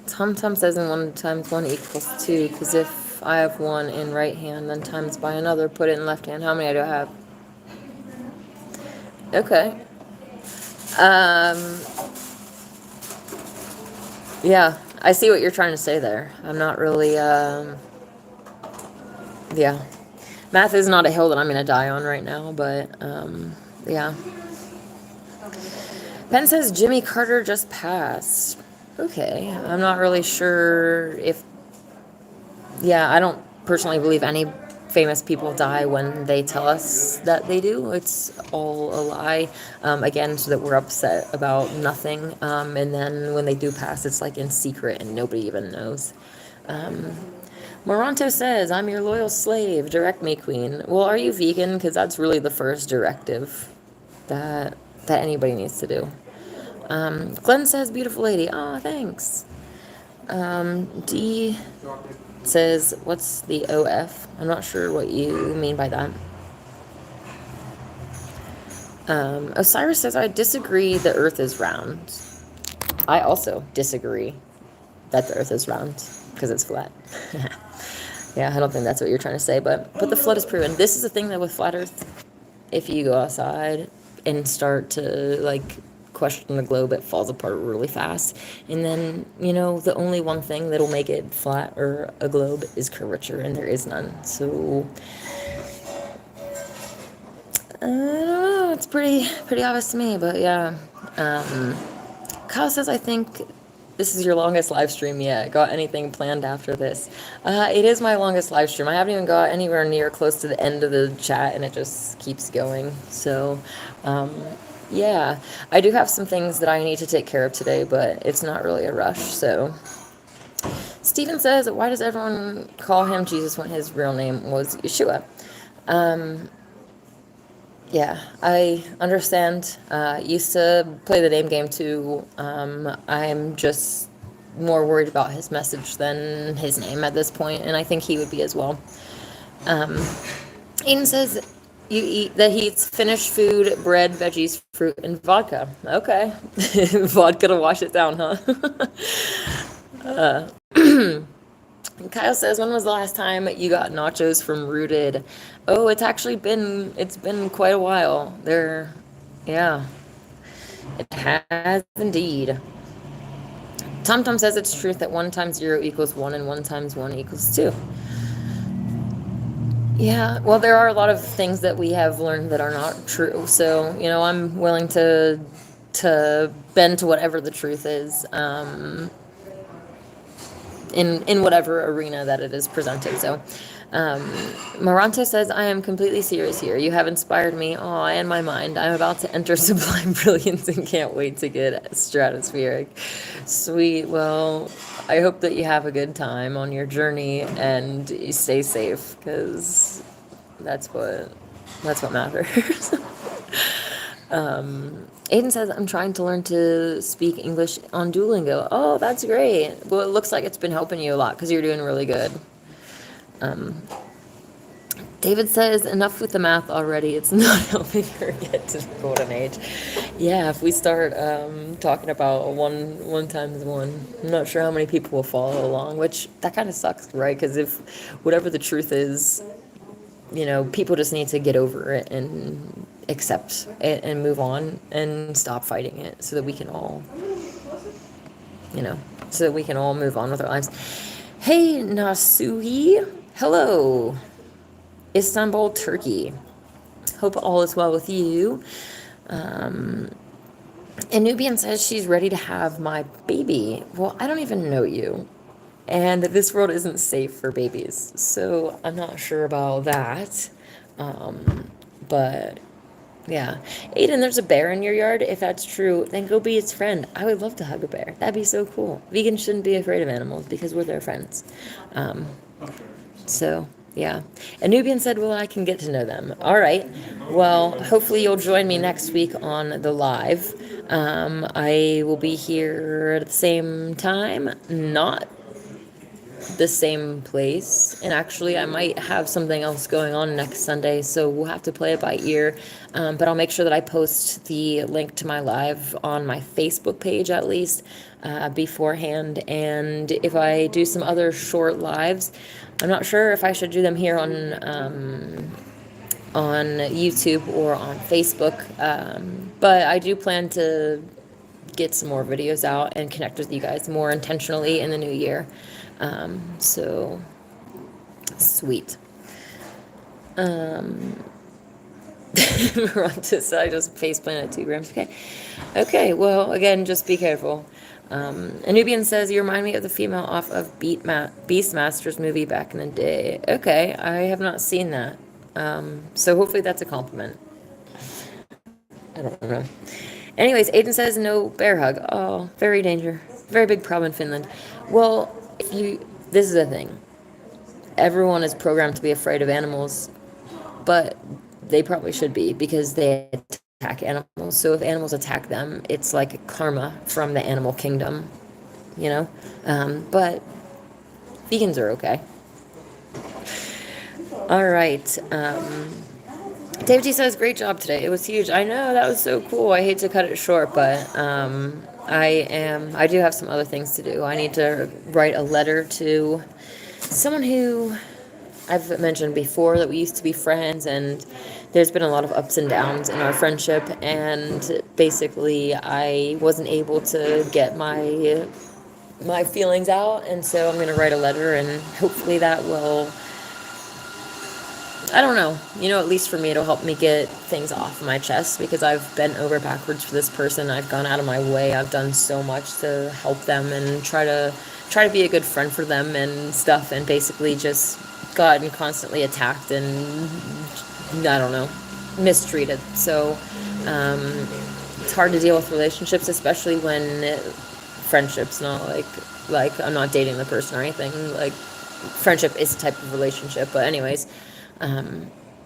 Tom says, and 1 times 1 equals 2, because if I have 1 in right hand, then times by another, put it in left hand. How many do I have? Okay. Yeah, I see what you're trying to say there. I'm not really, yeah. Math is not a hill that I'm going to die on right now, but, yeah. Ben says Jimmy Carter just passed. Okay, I'm not really sure if... Yeah, I don't personally believe any famous people die when they tell us that they do. It's all a lie, again, so that we're upset about nothing. And then when they do pass, it's in secret and nobody even knows. Moronto says, I'm your loyal slave. Direct me, queen. Well, are you vegan? Because that's really the first directive that anybody needs to do. Glenn says, beautiful lady. Aw, thanks. D says, what's the OF? I'm not sure what you mean by that. Osiris says, I disagree the earth is round. I also disagree that the earth is round because it's flat. Yeah, I don't think that's what you're trying to say, but the flood is proven. This is the thing that with flat earth, if you go outside and start to like question the globe, it falls apart really fast. And then, the only one thing that'll make it flat or a globe is curvature, and there is none. So I don't know, it's pretty obvious to me, but yeah. Kyle says, I think this is your longest live stream yet. Got anything planned after this? It is my longest live stream. I haven't even got anywhere near close to the end of the chat, and it just keeps going. So, yeah. I do have some things that I need to take care of today, but it's not really a rush, so. Stephen says, why does everyone call him Jesus when his real name was Yeshua? Yeah, I understand. Used to play the name game too. I'm just more worried about his message than his name at this point, and I think he would be as well. Aiden says he eats finished food, bread, veggies, fruit, and vodka. Okay, vodka to wash it down, huh? Kyle says, when was the last time you got nachos from Rooted? Oh, it's been quite a while. Yeah, it has indeed. TomTom says it's truth that 1 times 0 equals 1 and 1 times 1 equals 2. Yeah, well, there are a lot of things that we have learned that are not true. So, I'm willing to bend to whatever the truth is. In whatever arena that it is presented. So, Maranto says, I am completely serious here. You have inspired me, and my mind. I'm about to enter sublime brilliance and can't wait to get stratospheric. Sweet. Well, I hope that you have a good time on your journey and you stay safe, because that's what matters. Aiden says, I'm trying to learn to speak English on Duolingo. Oh, that's great. Well, it looks like it's been helping you a lot because you're doing really good. David says, enough with the math already. It's not helping her get to the golden age. Yeah, if we start talking about one times one, I'm not sure how many people will follow along, which that kind of sucks, right? Because if whatever the truth is, people just need to get over it and accept it and move on and stop fighting it so that we can all, move on with our lives. Hey, Nasuhi. Hello. Istanbul, Turkey. Hope all is well with you. Anubian says she's ready to have my baby. Well, I don't even know you. And this world isn't safe for babies, so I'm not sure about that. But yeah. Aiden, there's a bear in your yard. If that's true, then go be its friend. I would love to hug a bear. That'd be so cool. Vegans shouldn't be afraid of animals because we're their friends. So yeah. Anubian said, well, I can get to know them. All right. Well, hopefully you'll join me next week on the live. I will be here at the same time, not the same place, and actually I might have something else going on next Sunday, so we'll have to play it by ear, but I'll make sure that I post the link to my live on my Facebook page at least beforehand. And if I do some other short lives, I'm not sure if I should do them here on YouTube or on Facebook, but I do plan to get some more videos out and connect with you guys more intentionally in the new year. So sweet. Rontus, I just face planted 2 grams. Okay, well, again, just be careful. Anubian says, you remind me of the female off of Beastmaster's movie back in the day. Okay, I have not seen that. So hopefully that's a compliment. I don't know. Anyways, Aiden says no bear hug. Oh, very big problem in Finland. Well, this is the thing. Everyone is programmed to be afraid of animals, but they probably should be because they attack animals. So if animals attack them, it's like karma from the animal kingdom, but vegans are okay. All right. David T says, great job today. It was huge. I know, that was so cool. I hate to cut it short, but I do have some other things to do. I need to write a letter to someone who I've mentioned before that we used to be friends, and there's been a lot of ups and downs in our friendship, and basically I wasn't able to get my feelings out, and so I'm going to write a letter, and hopefully that will, I don't know, at least for me, it'll help me get things off my chest, because I've bent over backwards for this person. I've gone out of my way. I've done so much to help them and try to be a good friend for them and stuff, and basically just gotten constantly attacked and, I don't know, mistreated. So it's hard to deal with relationships, especially when friendships, not like I'm not dating the person or anything. Like, friendship is a type of relationship, but anyways,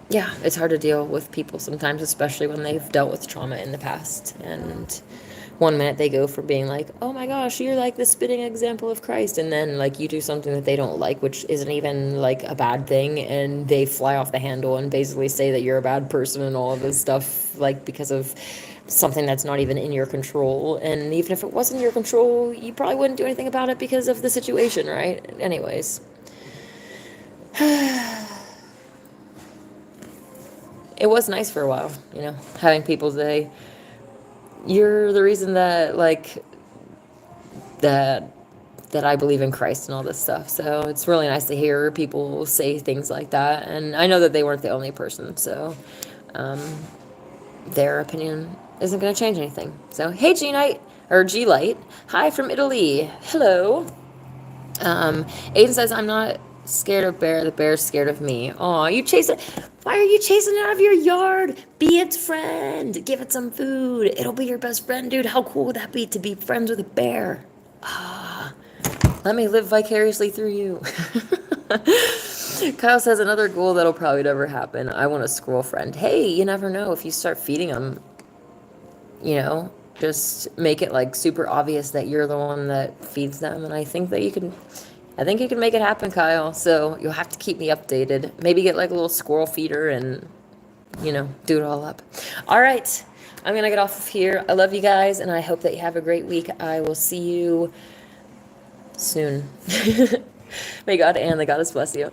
yeah, it's hard to deal with people sometimes, especially when they've dealt with trauma in the past. And one minute they go for being like, oh my gosh, you're like the spitting example of Christ, and then like you do something that they don't like, which isn't even like a bad thing, and they fly off the handle and basically say that you're a bad person and all of this stuff, like because of something that's not even in your control. And even if it wasn't in your control, you probably wouldn't do anything about it because of the situation, right? Anyways. It was nice for a while, having people say, you're the reason that, like, that I believe in Christ and all this stuff. So it's really nice to hear people say things like that. And I know that they weren't the only person, so their opinion isn't going to change anything. So, hey, G-Night, or G-Light. Hi from Italy. Hello. Aiden says, I'm not scared of bear. The bear's scared of me. Aw, you chase it. Why are you chasing it out of your yard? Be its friend. Give it some food. It'll be your best friend, dude. How cool would that be to be friends with a bear? Ah, let me live vicariously through you. Kyle says, another goal that'll probably never happen. I want a squirrel friend. Hey, you never know. If you start feeding them, just make it like super obvious that you're the one that feeds them. And I think you can make it happen, Kyle. So you'll have to keep me updated. Maybe get like a little squirrel feeder and, do it all up. All right. I'm going to get off of here. I love you guys, and I hope that you have a great week. I will see you soon. May God and the Goddess bless you.